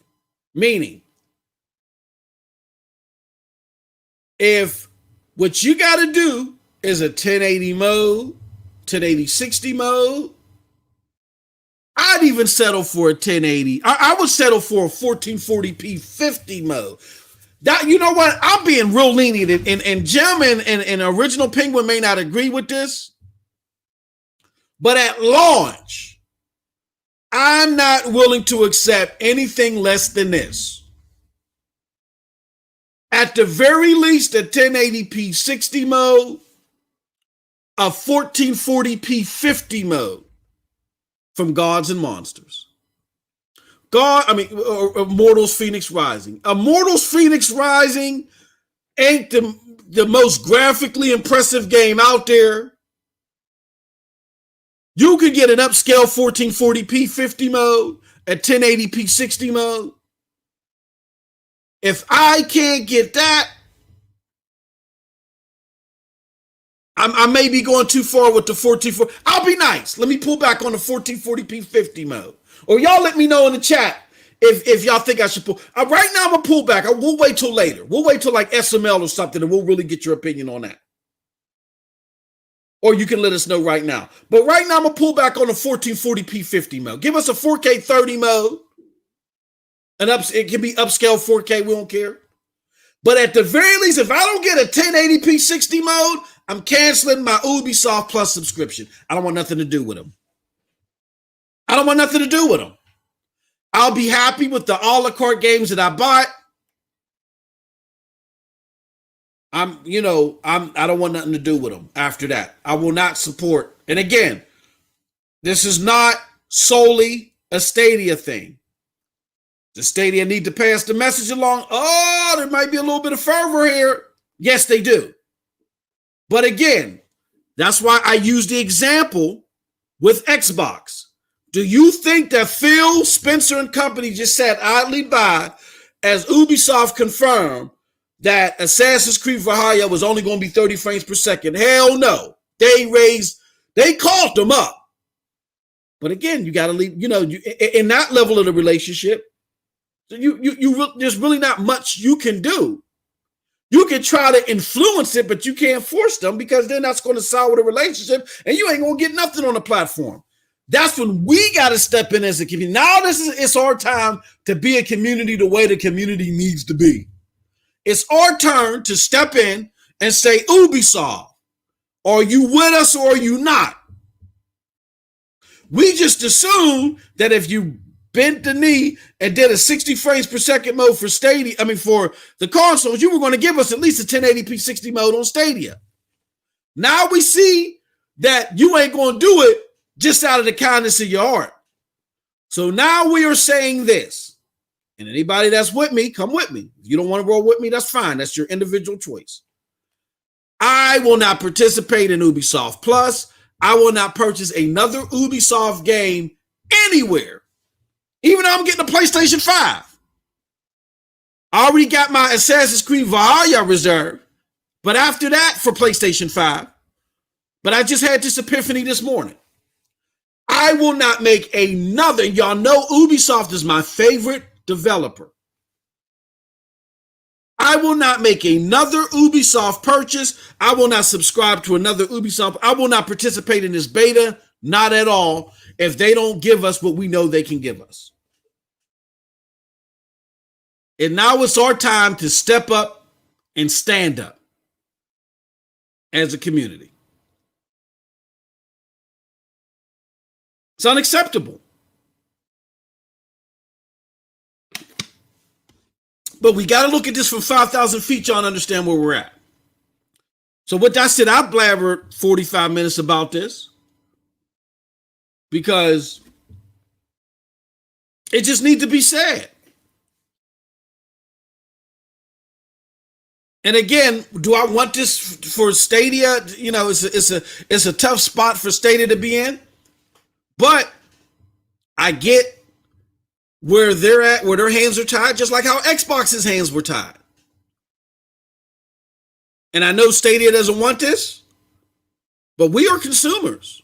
Meaning, if what you got to do is a 1080 mode, 1080 60 mode, I'd even settle for a 1080. I would settle for a 1440p 50 mode. That, you know what? I'm being real lenient, and Jim and Original Penguin may not agree with this, but at launch, I'm not willing to accept anything less than this. At the very least, a 1080p 60 mode, a 1440p 50 mode from Gods and Monsters. Immortals Phoenix Rising. Immortals Phoenix Rising ain't the most graphically impressive game out there. You could get an upscale 1440p 50 mode, a 1080p 60 mode. If I can't get that, I may be going too far with the 1440. I'll be nice. Let me pull back on the 1440p 50 mode. Or y'all let me know in the chat if y'all think I should pull. Right now, I'm going to pull back. We'll wait till later. We'll wait till like SML or something, and we'll really get your opinion on that. Or you can let us know right now. But right now, I'm going to pull back on the 1440p 50 mode. Give us a 4K 30 mode. It can be upscale 4K. We don't care. But at the very least, if I don't get a 1080p 60 mode, I'm canceling my Ubisoft Plus subscription. I don't want nothing to do with them. I'll be happy with the a la carte games that I bought. I don't want nothing to do with them after that. I will not support. And again, this is not solely a Stadia thing. The Stadia need to pass the message along. Oh, there might be a little bit of fervor here. Yes, they do. But again, that's why I use the example with Xbox. Do you think that Phil Spencer and company just sat idly by as Ubisoft confirmed that Assassin's Creed Valhalla was only going to be 30 frames per second? Hell no. They called them up. But again, you got to leave, in that level of the relationship, there's really not much you can do. You can try to influence it, but you can't force them, because then that's going to sour the relationship and you ain't going to get nothing on the platform. That's when we got to step in as a community. Now it's our time to be a community the way the community needs to be. It's our turn to step in and say, Ubisoft, are you with us or are you not? We just assume that if you bent the knee and did a 60 frames per second mode for Stadia, for the consoles, you were going to give us at least a 1080p 60 mode on Stadia. Now we see that you ain't going to do it just out of the kindness of your heart. So now we are saying this, and anybody that's with me, come with me. If you don't want to roll with me, that's fine. That's your individual choice. I will not participate in Ubisoft Plus. I will not purchase another Ubisoft game anywhere, even though I'm getting a PlayStation 5. I already got my Assassin's Creed Valhalla reserved, but after that for PlayStation 5. But I just had this epiphany this morning. I will not make another. Y'all know Ubisoft is my favorite developer. I will not make another Ubisoft purchase. I will not subscribe to another Ubisoft. I will not participate in this beta, not at all, if they don't give us what we know they can give us. And now it's our time to step up and stand up as a community. It's unacceptable. But we got to look at this from 5,000 feet, y'all, and understand where we're at. So with that said, I blabbered 45 minutes about this because it just needs to be said. And again, do I want this for Stadia? You know, it's a tough spot for Stadia to be in, but I get where they're at, where their hands are tied, just like how Xbox's hands were tied. And I know Stadia doesn't want this, but we are consumers.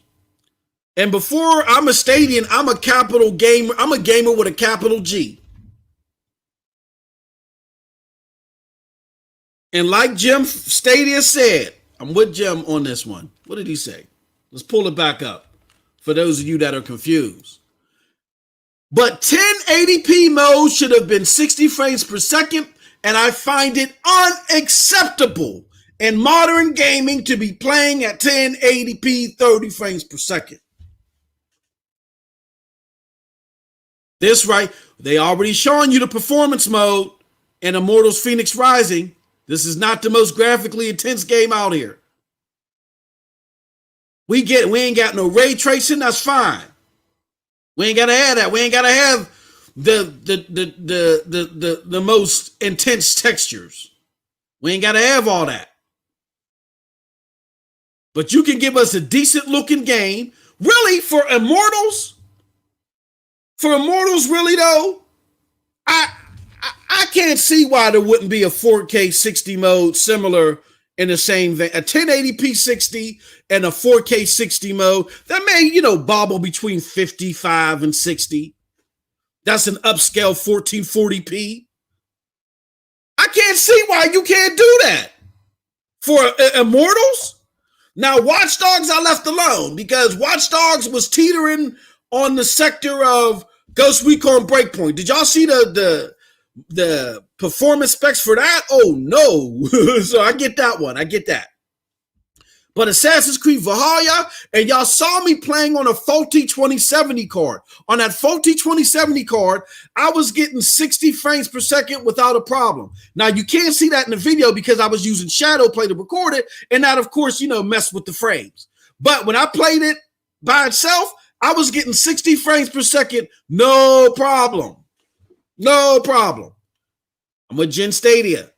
And before I'm a Stadian, I'm a capital gamer. I'm a gamer with a capital G. And like Jim Stadia said, I'm with Jim on this one. What did he say? Let's pull it back up for those of you that are confused. But 1080p mode should have been 60 frames per second, and I find it unacceptable in modern gaming to be playing at 1080p 30 frames per second. This right, they already showing you the performance mode in Immortals Phoenix Rising. This is not the most graphically intense game out here. We ain't got no ray tracing, that's fine. We ain't gotta have that. We ain't gotta have the most intense textures. We ain't gotta have all that. But you can give us a decent looking game. Really, for Immortals? For Immortals, really though, I can't see why there wouldn't be a 4K 60 mode similar in the same vein. A 1080p 60 and a 4K 60 mode that may, bobble between 55 and 60. That's an upscale 1440p. I can't see why you can't do that for Immortals. Now, Watch Dogs I left alone because Watch Dogs was teetering on the sector of Ghost Recon Breakpoint. Did y'all see the performance specs for that? Oh no. So I get that one. I get that. But Assassin's Creed Valhalla, and y'all saw me playing on a faulty 2070 card. On that faulty 2070 card, I was getting 60 frames per second without a problem. Now you can't see that in the video because I was using Shadow Play to record it, and that of course, messed with the frames. But when I played it by itself, I was getting 60 frames per second, no problem. No problem. I'm with Gen Stadia.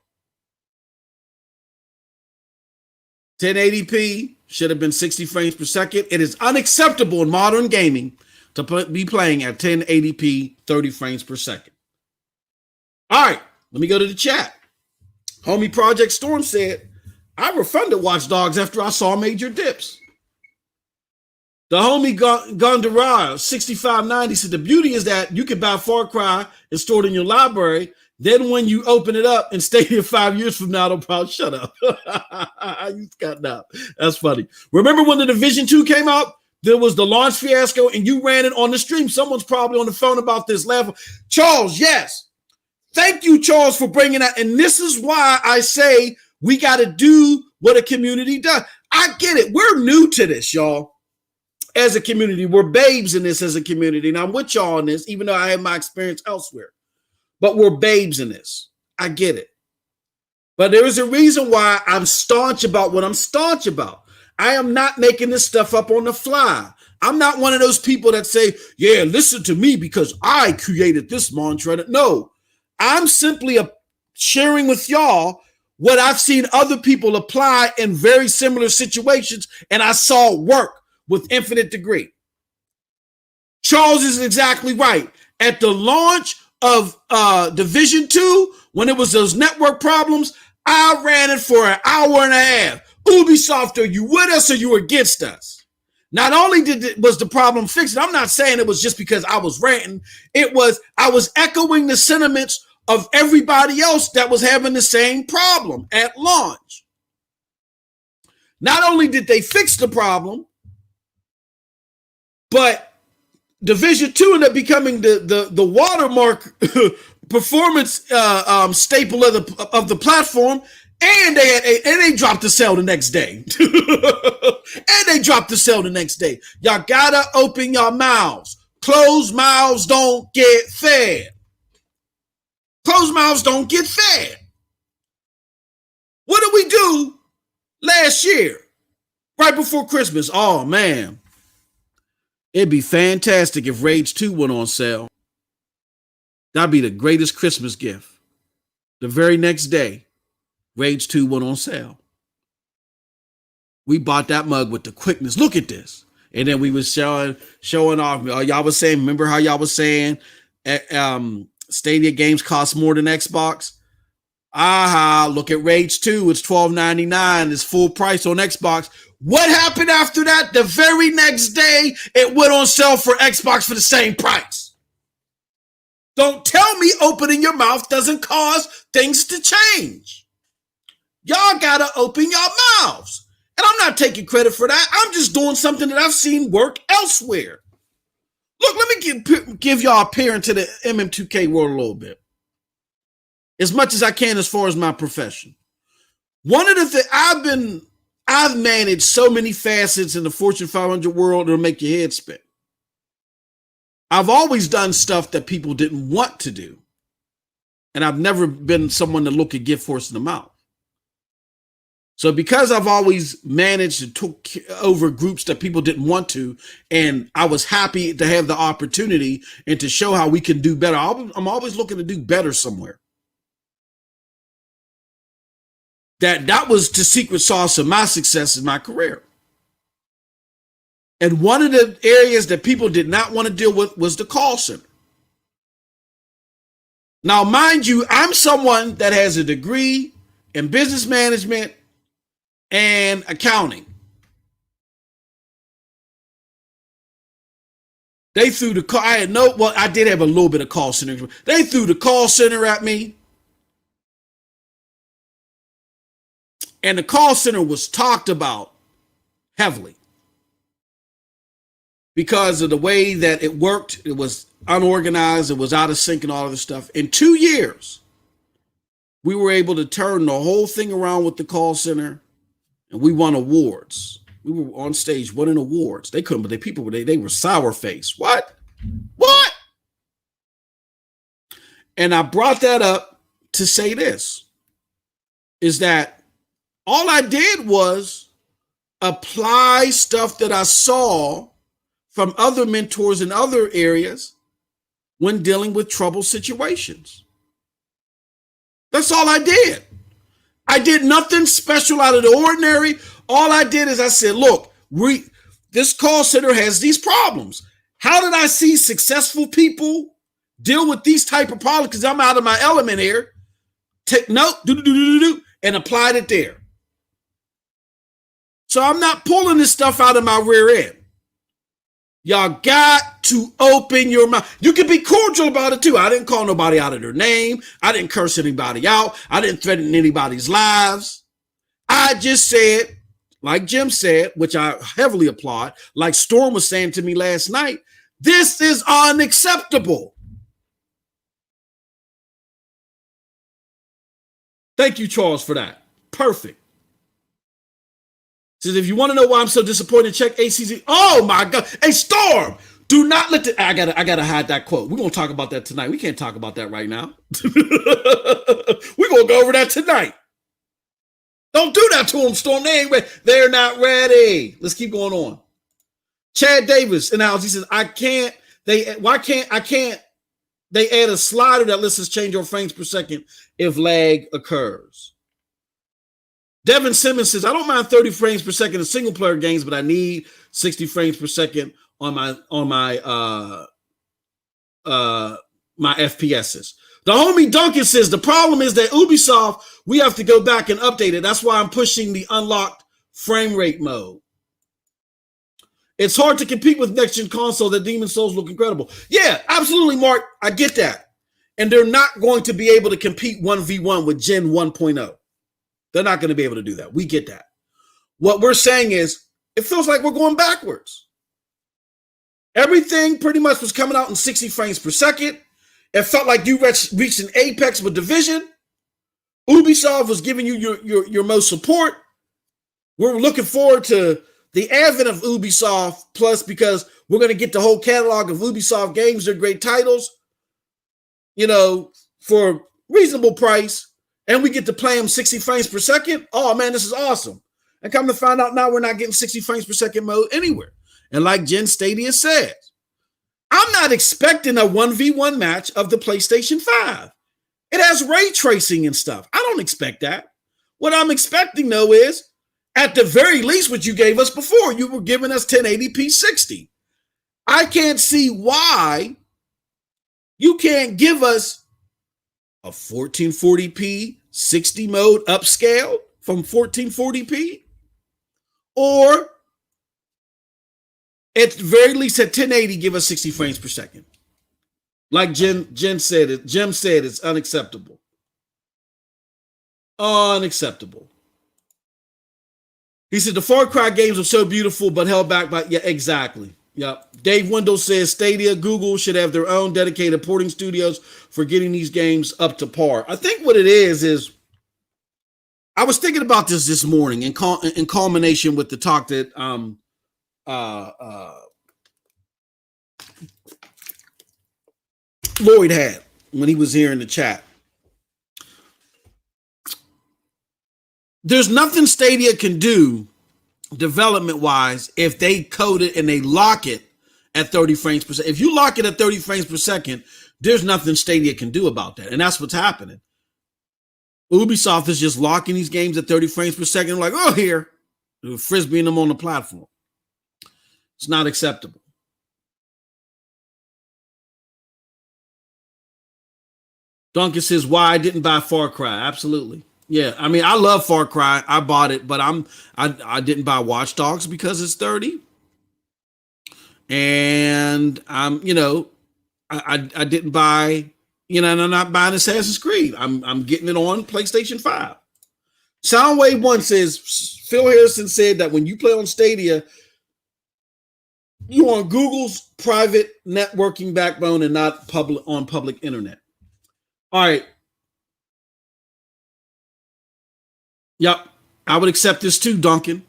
1080p should have been 60 frames per second. It is unacceptable in modern gaming to be playing at 1080p 30 frames per second. All right, let me go to the chat. Homie Project Storm said, I refunded Watch Dogs after I saw major dips. The homie Gondara 6590 said the beauty is that you can buy Far Cry and store it in your library. Then when you open it up and stay here 5 years from now, they'll probably shut up. You got that. That's funny. Remember when the Division 2 came out? There was the launch fiasco and you ran it on the stream. Someone's probably on the phone about this level. Charles, yes. Thank you, Charles, for bringing that. And this is why I say we got to do what a community does. I get it. We're new to this, y'all. As a community, we're babes in this as a community. And I'm with y'all on this, even though I have my experience elsewhere. But we're babes in this. I get it. But there is a reason why I'm staunch about what I'm staunch about. I am not making this stuff up on the fly. I'm not one of those people that say, yeah, listen to me because I created this mantra. No, I'm simply sharing with y'all what I've seen other people apply in very similar situations, and I saw work with infinite degree. Charles is exactly right. At the launch of Division 2, when it was those network problems, I ran it for an hour and a half. Ubisoft, are you with us or you against us? Not only was the problem fixed, I'm not saying it was just because I was ranting. It was I was echoing the sentiments of everybody else that was having the same problem at launch. Not only did they fix the problem, but Division 2 ended up becoming the watermark performance staple of the platform. And they dropped the sale the next day. Y'all gotta open your mouths. Closed mouths don't get fed. Closed mouths don't get fed. What did we do last year? Right before Christmas. Oh, man. It'd be fantastic if Rage 2 went on sale. That'd be the greatest Christmas gift. The very next day, Rage 2 went on sale. We bought that mug with the quickness. Look at this. And then we was showing off. Y'all was saying, remember how y'all was saying Stadia games cost more than Xbox? Aha, look at Rage 2. It's $12.99. It's full price on Xbox. What happened after that? The very next day, it went on sale for Xbox for the same price. Don't tell me opening your mouth doesn't cause things to change. Y'all gotta open your mouths. And I'm not taking credit for that. I'm just doing something that I've seen work elsewhere. Look, let me give y'all a peer into the MM2K world a little bit. As much as I can as far as my profession. One of the things I've managed so many facets in the Fortune 500 world that'll make your head spin. I've always done stuff that people didn't want to do. And I've never been someone to look a gift horse in the mouth. So because I've always managed to took over groups that people didn't want to, and I was happy to have the opportunity and to show how we can do better. I'm always looking to do better somewhere. That was the secret sauce of my success in my career. And one of the areas that people did not want to deal with was the call center. Now, mind you, I'm someone that has a degree in business management and accounting. They threw the call. I did have a little bit of call center. They threw the call center at me. And the call center was talked about heavily because of the way that it worked. It was unorganized. It was out of sync and all of this stuff. In 2 years, we were able to turn the whole thing around with the call center, and we won awards. We were on stage winning awards. They couldn't, but they were sour faced. What? And I brought that up to say this, is that all I did was apply stuff that I saw from other mentors in other areas when dealing with trouble situations. That's all I did. I did nothing special out of the ordinary. All I did is I said, look, this call center has these problems. How did I see successful people deal with these type of problems? Because I'm out of my element here. Take note, and applied it there. So I'm not pulling this stuff out of my rear end. Y'all got to open your mouth. You can be cordial about it too. I didn't call nobody out of their name. I didn't curse anybody out. I didn't threaten anybody's lives. I just said, like Jim said, which I heavily applaud, like Storm was saying to me last night, this is unacceptable. Thank you, Charles, for that. Perfect. Says, if you want to know why I'm so disappointed, check ACZ. Oh my God. Hey, Storm, do not let I gotta hide that quote. We're gonna talk about that tonight. We can't talk about that right now. We're gonna go over that tonight. Don't do that to them, Storm. They ain't ready. They're not ready. Let's keep going on. Chad Davis announced, he says, I can't they add a slider that lets us change our frames per second if lag occurs. Devin Simmons says, I don't mind 30 frames per second in single player games, but I need 60 frames per second on my FPSs. The homie Duncan says the problem is that Ubisoft, we have to go back and update it. That's why I'm pushing the unlocked frame rate mode. It's hard to compete with next gen console. That Demon Souls look incredible. Yeah, absolutely, Mark. I get that. And they're not going to be able to compete 1v1 with Gen 1.0. They're not going to be able to do that. We get that. What we're saying is it feels like we're going backwards. Everything pretty much was coming out in 60 frames per second. It felt like you reached an apex with Division. Ubisoft was giving you your most support. We're looking forward to the advent of Ubisoft Plus because we're going to get the whole catalog of Ubisoft games. They're great titles, for reasonable price. And we get to play them 60 frames per second. Oh, man, this is awesome. And come to find out now we're not getting 60 frames per second mode anywhere. And like Jen Stadia says, I'm not expecting a 1v1 match of the PlayStation 5. It has ray tracing and stuff. I don't expect that. What I'm expecting, though, is at the very least what you gave us before. You were giving us 1080p 60. I can't see why you can't give us a 1440p 60 mode upscale from 1440p, or at the very least at 1080 give us 60 frames per second. Like Jim said, it's unacceptable. Unacceptable. He said the Far Cry games are so beautiful but held back by, yeah, exactly. Yep. Dave Wendell says Stadia, Google should have their own dedicated porting studios for getting these games up to par. I think what it is I was thinking about this morning in culmination with the talk that Lloyd had when he was here in the chat. There's nothing Stadia can do development-wise if they code it and they lock it at 30 frames per second. If you lock it at 30 frames per second, there's nothing Stadia can do about that. And that's what's happening. Ubisoft is just locking these games at 30 frames per second. Like, oh, here. Frisbeeing them on the platform. It's not acceptable. Duncan says, why I didn't buy Far Cry. Absolutely. Yeah, I mean, I love Far Cry. I bought it, but I didn't buy Watch Dogs because it's 30. And I didn't buy, and I'm not buying Assassin's Creed. I'm getting it on PlayStation 5. Soundwave 1 says, Phil Harrison said that when you play on Stadia, you're on Google's private networking backbone and not public internet. All right. Yep. I would accept this too, Duncan.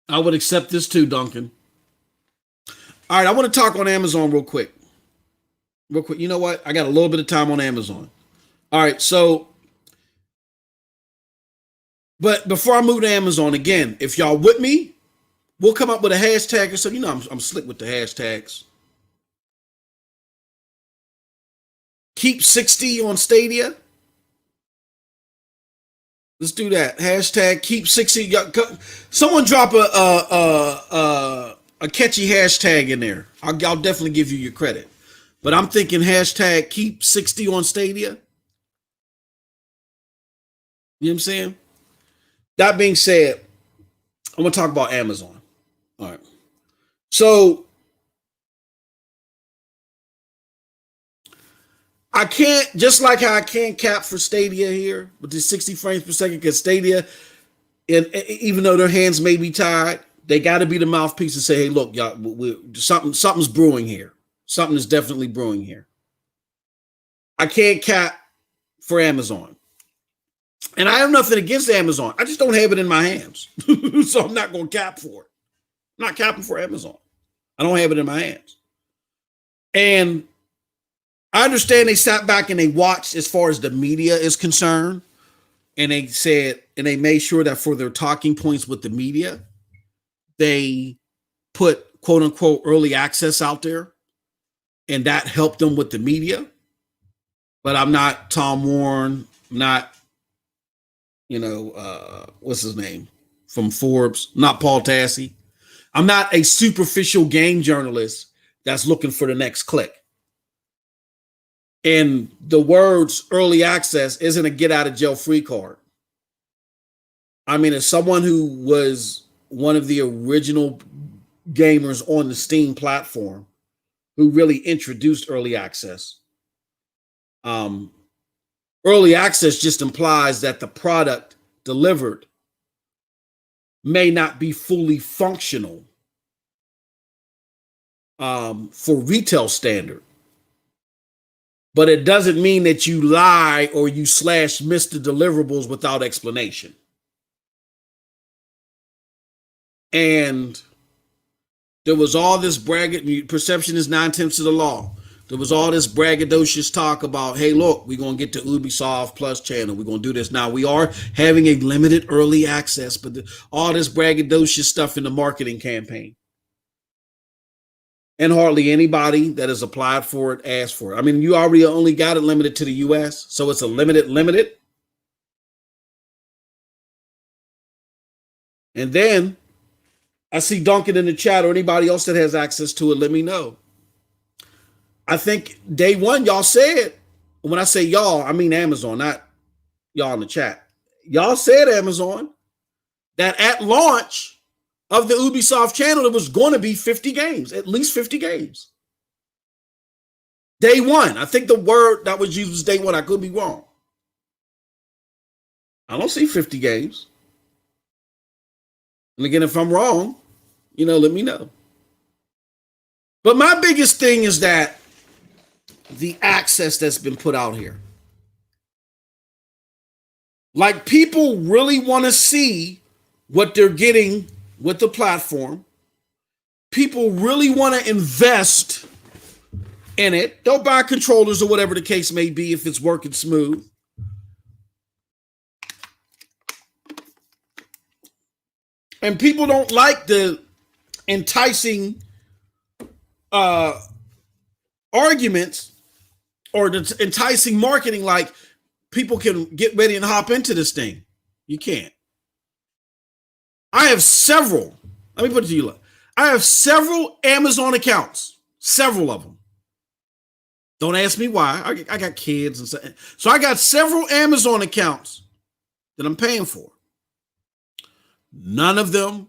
I would accept this too, Duncan. All right. I want to talk on Amazon real quick. You know what? I got a little bit of time on Amazon. All right. So, but before I move to Amazon, again, if y'all with me, we'll come up with a hashtag or something. I'm slick with the hashtags. Keep 60 on Stadia. Let's do that. Hashtag keep 60. Someone drop a catchy hashtag in there. I'll definitely give you your credit. But I'm thinking hashtag keep 60 on Stadia. You know what I'm saying? That being said, I'm going to talk about Amazon. All right. So I can't, just like how I can't cap for Stadia here with the 60 frames per second, because Stadia, and even though their hands may be tied, they got to be the mouthpiece and say, hey, look, y'all, something's brewing here. Something is definitely brewing here. I can't cap for Amazon. And I have nothing against Amazon. I just don't have it in my hands. So I'm not going to cap for it. I'm not capping for Amazon. I don't have it in my hands. And I understand they sat back and they watched as far as the media is concerned. And they said, and they made sure that for their talking points with the media, they put quote unquote early access out there. And that helped them with the media. but I'm not Tom Warren, not, what's his name from Forbes, not Paul Tassi. I'm not a superficial game journalist that's looking for the next click. And the words early access isn't a get out of jail free card. I mean, as someone who was one of the original gamers on the Steam platform who really introduced early access, early access just implies that the product delivered may not be fully functional for retail standard. But it doesn't mean that you lie or you slash miss the deliverables without explanation. And there was all this perception is 9/10 of the law. There was all this braggadocious talk about, hey, look, we're going to get to Ubisoft Plus channel. We're going to do this. Now, we are having a limited early access, but all this braggadocious stuff in the marketing campaign. And hardly anybody that has applied for it asked for it. I mean, you already only got it limited to the US, so it's a limited. And then I see Duncan in the chat or anybody else that has access to it, let me know. I think day one, y'all said, when I say y'all, I mean Amazon, not y'all in the chat. Y'all said, Amazon, that at launch of the Ubisoft channel, it was going to be 50 games, at least 50 games. Day one. I think the word that was used was day one. I could be wrong. I don't see 50 games. And again, if I'm wrong, let me know. But my biggest thing is that the access that's been put out here. Like, people really want to see what they're getting with the platform. People really want to invest in it. They'll buy controllers or whatever the case may be if it's working smooth. And people don't like the enticing arguments or the enticing marketing, like people can get ready and hop into this thing. You can't. I have several, let me put it to you. I have several Amazon accounts, several of them. Don't ask me why. I got kids and stuff. So I got several Amazon accounts that I'm paying for. None of them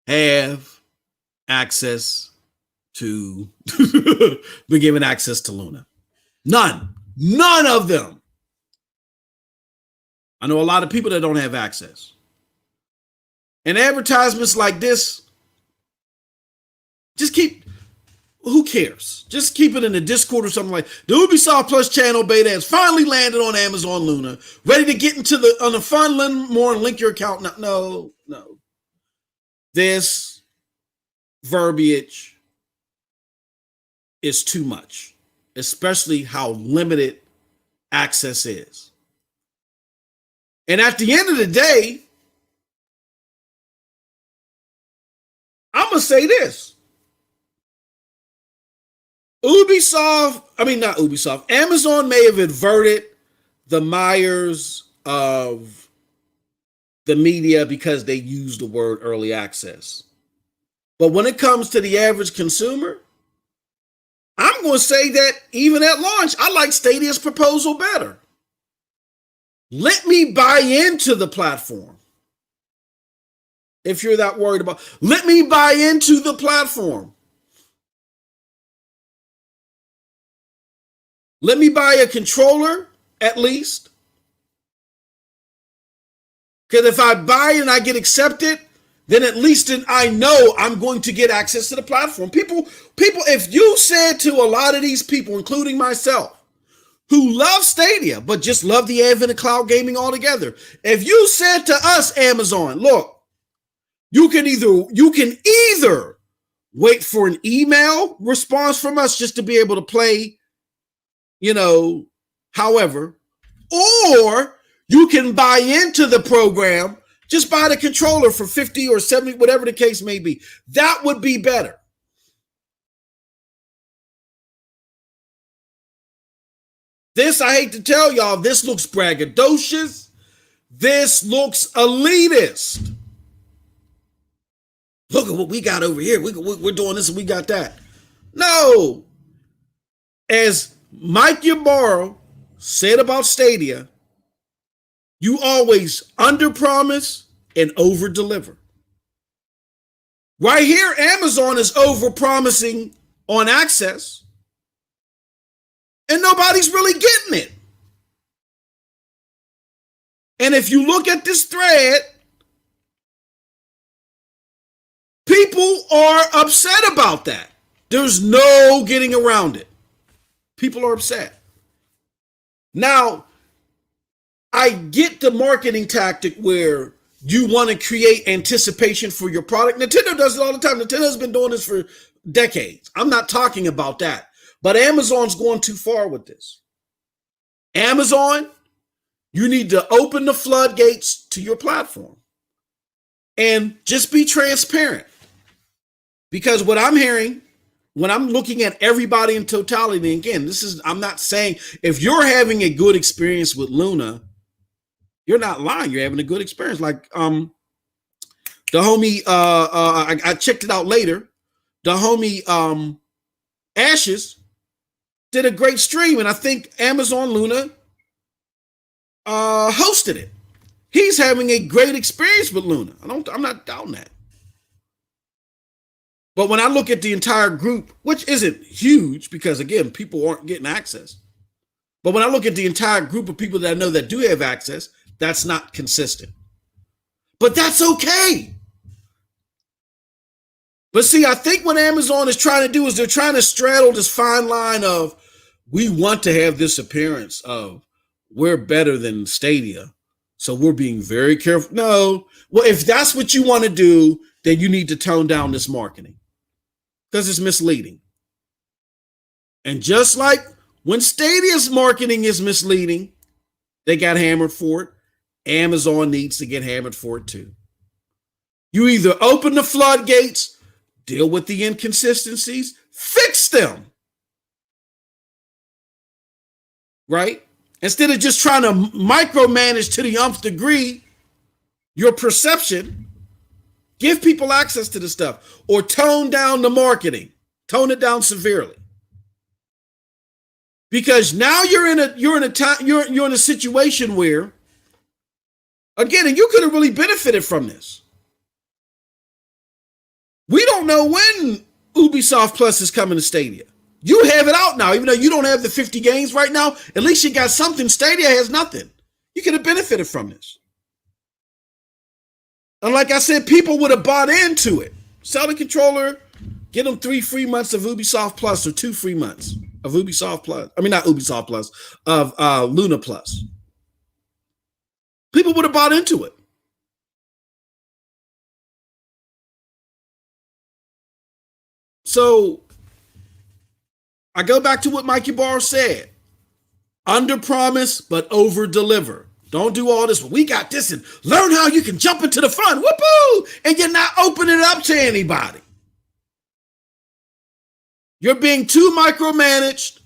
have access to, been given access to Luna. None of them. I know a lot of people that don't have access. And advertisements like this, who cares? Just keep it in the Discord or something like the Ubisoft Plus channel beta has finally landed on Amazon Luna, ready to get into on the fun more and link your account. No. This verbiage is too much, especially how limited access is. And at the end of the day, I'm going to say this. Amazon may have inverted the Myers of the media because they use the word early access. But when it comes to the average consumer, I'm going to say that even at launch, I like Stadia's proposal better. Let me buy into the platform. If you're that worried about, let me buy into the platform. Let me buy a controller at least. Because if I buy and I get accepted, then at least I know I'm going to get access to the platform. People, if you said to a lot of these people, including myself, who love Stadia, but just love the advent of cloud gaming altogether, if you said to us, Amazon, look, you can either wait for an email response from us just to be able to play, however, or you can buy into the program, just buy the controller for 50 or 70, whatever the case may be. That would be better. This, I hate to tell y'all, this looks braggadocious. This looks elitist. Look at what we got over here. We're doing this and we got that. No. As Mike Ybarra said about Stadia, you always underpromise and overdeliver. Right here, Amazon is overpromising on access, and nobody's really getting it. And if you look at this thread, people are upset about that. There's no getting around it. People are upset. Now, I get the marketing tactic where you want to create anticipation for your product. Nintendo does it all the time. Nintendo's been doing this for decades. I'm not talking about that. But Amazon's going too far with this. Amazon, you need to open the floodgates to your platform and just be transparent. Because what I'm hearing, when I'm looking at everybody in totality, and again, I'm not saying if you're having a good experience with Luna, you're not lying. You're having a good experience. Like the homie, I checked it out later. The homie Ashes did a great stream, and I think Amazon Luna hosted it. He's having a great experience with Luna. I'm not doubting that. But when I look at the entire group, which isn't huge because again, people aren't getting access. But when I look at the entire group of people that I know that do have access, that's not consistent. But that's okay. But see, I think what Amazon is trying to do is they're trying to straddle this fine line of we want to have this appearance of we're better than Stadia. So we're being very careful. No, well, if that's what you want to do, then you need to tone down this marketing because it's misleading. And just like when Stadia's marketing is misleading, they got hammered for it. Amazon needs to get hammered for it too. You either open the floodgates, deal with the inconsistencies, fix them. Right? Instead of just trying to micromanage to the nth degree your perception, give people access to the stuff or tone down the marketing, tone it down severely. Because now you're in a situation where, again, and you could have really benefited from this. We don't know when Ubisoft Plus is coming to Stadia. You have it out now, even though you don't have the 50 games right now. At least you got something. Stadia has nothing. You could have benefited from this. And like I said, people would have bought into it. Sell the controller, get them 3 free months of Ubisoft Plus or 2 free months of Ubisoft Plus. I mean, not Ubisoft Plus, of Luna Plus. People would have bought into it. So I go back to what Mike Ybarra said. Under promise, but over deliver. Don't do all this. We got this and learn how you can jump into the fun. Whoopoo! And you're not opening it up to anybody. You're being too micromanaged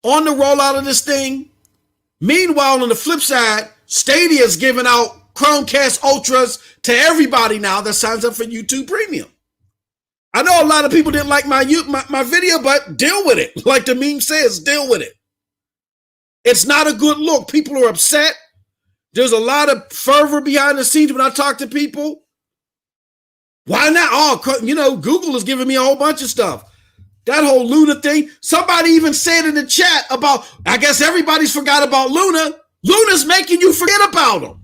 on the rollout of this thing. Meanwhile, on the flip side, Stadia is giving out Chromecast Ultras to everybody now that signs up for YouTube Premium. I know a lot of people didn't like my video, but deal with it. Like the meme says, deal with it. It's not a good look. People are upset. There's a lot of fervor behind the scenes when I talk to people. Why not? Oh, Google is giving me a whole bunch of stuff. That whole Luna thing. Somebody even said in the chat about, I guess everybody's forgot about Luna. Luna's making you forget about them.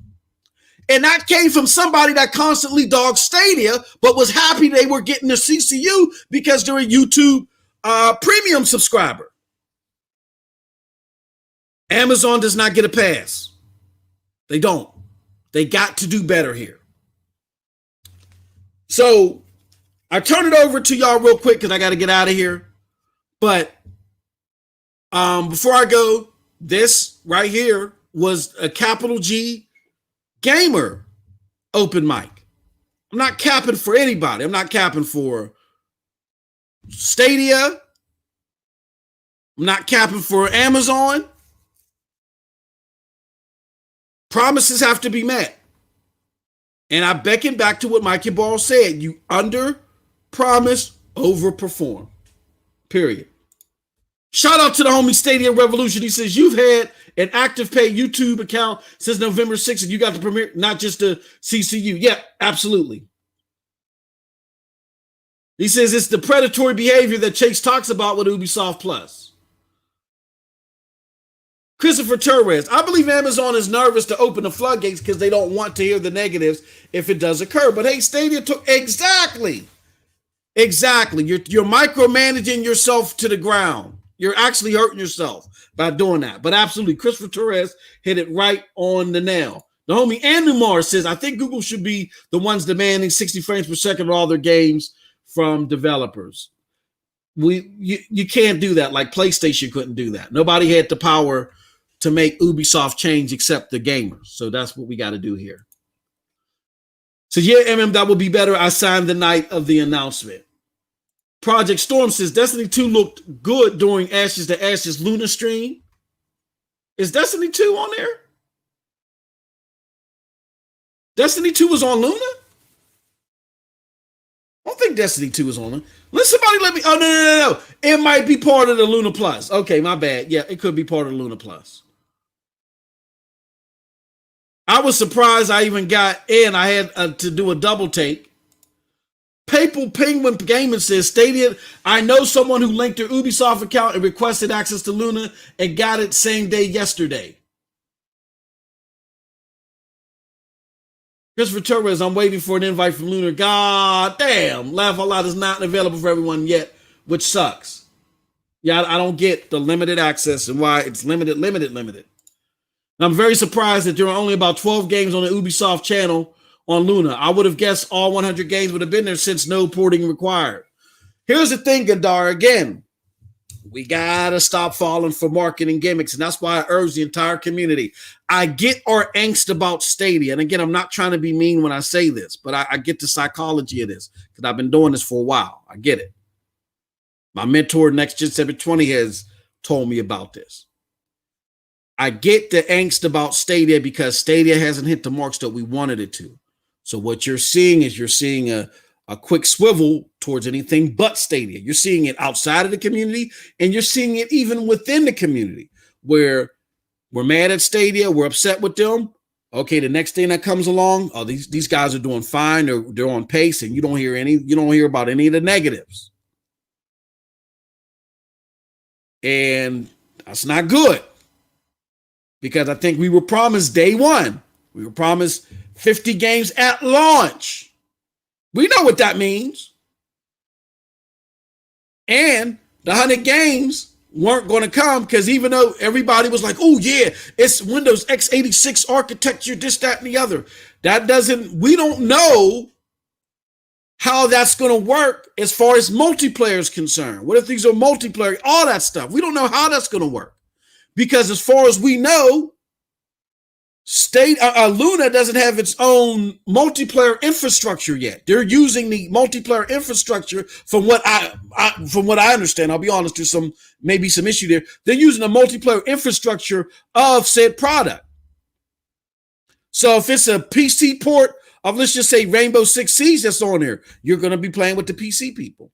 And that came from somebody that constantly dogged Stadia, but was happy they were getting the CCU because they're a YouTube premium subscriber. Amazon does not get a pass. They don't. They got to do better here. So I turn it over to y'all real quick because I got to get out of here. But before I go, this right here was a capital G gamer open mic. I'm not capping for anybody. I'm not capping for Stadia. I'm not capping for Amazon. Promises have to be met. And I beckon back to what Mikey Ball said. You under promise, overperform. Period. Shout out to the homie Stadia Revolution. He says, you've had an active pay YouTube account since November 6th, and you got the premiere, not just the CCU. Yeah, absolutely. He says it's the predatory behavior that Chase talks about with Ubisoft Plus. Christopher Torres, I believe Amazon is nervous to open the floodgates because they don't want to hear the negatives if it does occur. But hey, Stadia took exactly. You're micromanaging yourself to the ground. You're actually hurting yourself by doing that. But absolutely, Christopher Torres hit it right on the nail. The homie Anumar says, I think Google should be the ones demanding 60 frames per second of all their games from developers. You can't do that. Like PlayStation couldn't do that. Nobody had the power to make Ubisoft change except the gamers. So that's what we got to do here. So yeah, that would be better. I signed the night of the announcement. Project Storm says Destiny 2 looked good during Ashes to Ashes Luna stream. Is Destiny 2 on there? Destiny 2 was on Luna? I don't think Destiny 2 is on there. Let me. Oh, no. It might be part of the Luna Plus. Okay, my bad. Yeah, it could be part of the Luna Plus. I was surprised I even got in. I had to do a double take. Papal Penguin Gaming says, Stadia, I know someone who linked their Ubisoft account and requested access to Luna and got it same day yesterday. Christopher Torres, I'm waiting for an invite from Luna. God damn, Laugh Out Loud is not available for everyone yet, which sucks. Yeah, I don't get the limited access and why it's limited. And I'm very surprised that there are only about 12 games on the Ubisoft channel on Luna. I would have guessed all 100 games would have been there since no porting required. Here's the thing, Gadar. Again, we got to stop falling for marketing gimmicks, and that's why I urge the entire community. I get our angst about Stadia, and again, I'm not trying to be mean when I say this, but I get the psychology of this because I've been doing this for a while. I get it. My mentor, Next Gen 720, has told me about this. I get the angst about Stadia because Stadia hasn't hit the marks that we wanted it to. So what you're seeing is a quick swivel towards anything but Stadia. You're seeing it outside of the community, and you're seeing it even within the community where we're mad at Stadia, we're upset with them. Okay, the next thing that comes along, oh, these guys are doing fine, they're on pace, and you don't hear about any of the negatives. And that's not good. Because I think we were promised day one. We were promised 50 games at launch. We know what that means. And the 100 games weren't going to come because even though everybody was like, oh, yeah, it's Windows x86 architecture, this, that, and the other. We don't know how that's going to work as far as multiplayer is concerned. What if these are multiplayer? All that stuff. We don't know how that's going to work. Because as far as we know, Luna doesn't have its own multiplayer infrastructure yet. They're using the multiplayer infrastructure from what I understand. I'll be honest, there's maybe some issue there. They're using the multiplayer infrastructure of said product. So if it's a PC port of, let's just say, Rainbow Six Siege that's on there, you're going to be playing with the PC people.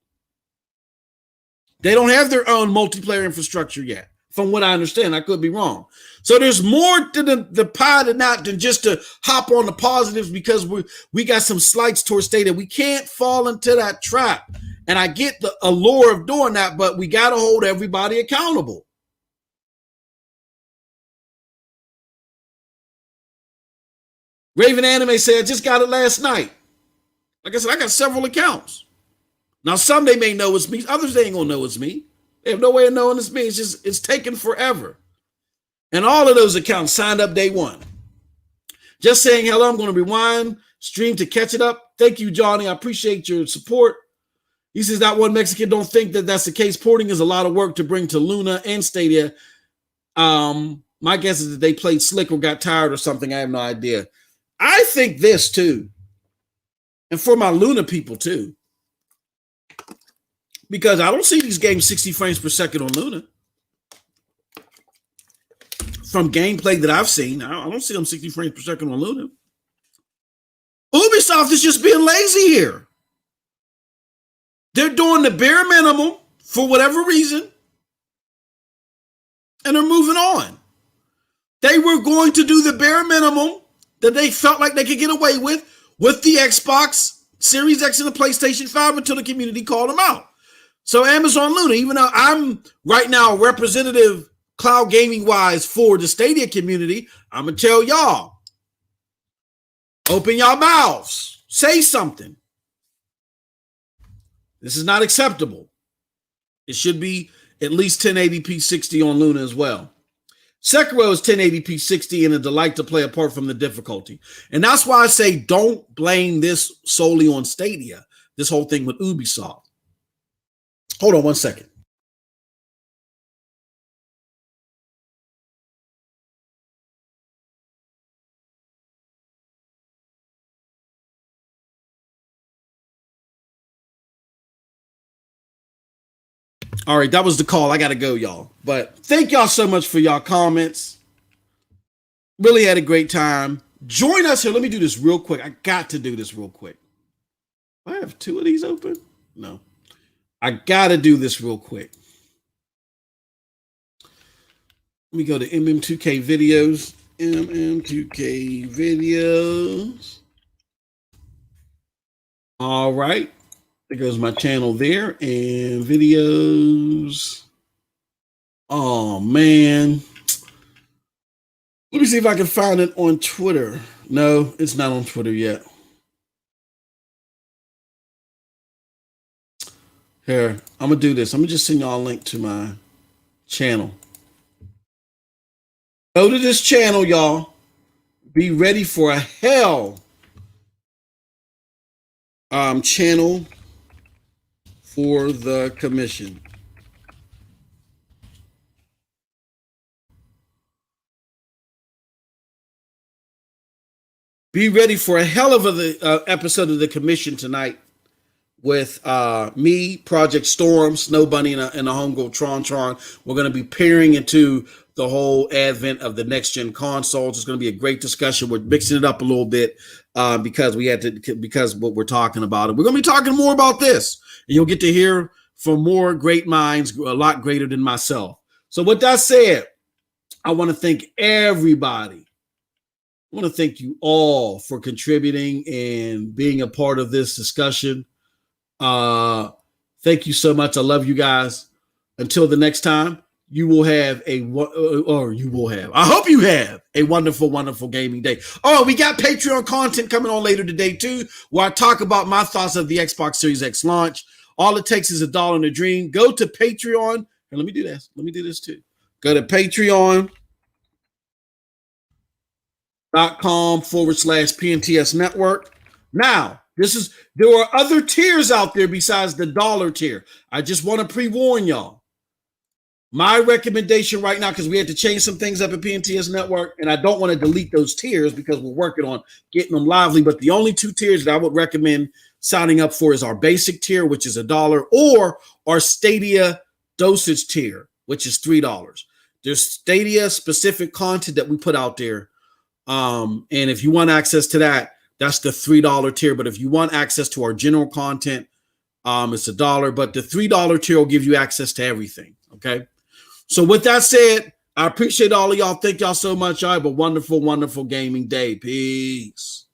They don't have their own multiplayer infrastructure yet. From what I understand, I could be wrong. So there's more to the pie than that than just to hop on the positives because we got some slights towards Stadia. We can't fall into that trap. And I get the allure of doing that, but we got to hold everybody accountable. Raven Anime said, I just got it last night. Like I said, I got several accounts. Now, some they may know it's me. Others, they ain't going to know it's me. They have no way of knowing it's me. It's taken forever. And all of those accounts signed up day one. Just saying hello. I'm going to rewind stream to catch it up. Thank you, Johnny. I appreciate your support. He says that one Mexican don't think that that's the case. Porting is a lot of work to bring to Luna and Stadia. My guess is that they played slick or got tired or something. I have no idea. I think this too. And for my Luna people too. Because I don't see these games 60 frames per second on Luna. from gameplay that I've seen. I don't see them 60 frames per second on Luna. Ubisoft is just being lazy here. They're doing the bare minimum for whatever reason, and they're moving on. They were going to do the bare minimum that they felt like they could get away with the Xbox Series X and the PlayStation 5 until the community called them out. So Amazon Luna, even though I'm right now representative cloud gaming wise for the Stadia community, I'm going to tell y'all, open your mouths, say something. This is not acceptable. It should be at least 1080p 60 on Luna as well. Sekiro is 1080p 60 and a delight to play apart from the difficulty. And that's why I say don't blame this solely on Stadia, this whole thing with Ubisoft. Hold on one second. All right, that was the call. I got to go, y'all. But thank y'all so much for y'all comments. Really had a great time. Join us here. Let me do this real quick. I got to do this real quick. I have two of these open? No. I got to do this real quick. Let me go to MM2K videos. MM2K videos. All right. There goes my channel there and videos. Oh, man. Let me see if I can find it on Twitter. No, it's not on Twitter yet. Here, I'm going to do this. I'm going to just send y'all a link to my channel. Go to this channel, y'all. Be ready for a hell channel for the commission. Be ready for a hell of a episode of the commission tonight with me, Project Storm, Snow Bunny, and a homegirl Tron. We're going to be peering into the whole advent of the next-gen consoles. It's going to be a great discussion. We're mixing it up a little bit because what we're talking about. And we're going to be talking more about this. And you'll get to hear from more great minds, a lot greater than myself. So with that said, I want to thank everybody. I want to thank you all for contributing and being a part of this discussion. Thank you so much. I love you guys. Until the next time, I hope you have a wonderful, wonderful gaming day. Oh, we got Patreon content coming on later today too, where I talk about my thoughts of the Xbox Series X launch. All it takes is $1 and a dream. Go to Patreon. And let me do this. Let me do this too. Go to patreon.com/PNTS network. Now, there are other tiers out there besides the dollar tier. I just want to pre-warn y'all. My recommendation right now, because we had to change some things up at PNTS Network, and I don't want to delete those tiers because we're working on getting them lively, but the only two tiers that I would recommend signing up for is our basic tier, which is $1, or our Stadia Dosage tier, which is $3. There's Stadia specific content that we put out there. And if you want access to that, that's the $3 tier. But if you want access to our general content, it's $1. But the $3 tier will give you access to everything. Okay. So with that said, I appreciate all of y'all. Thank y'all so much. Y'all have a wonderful, wonderful gaming day. Peace.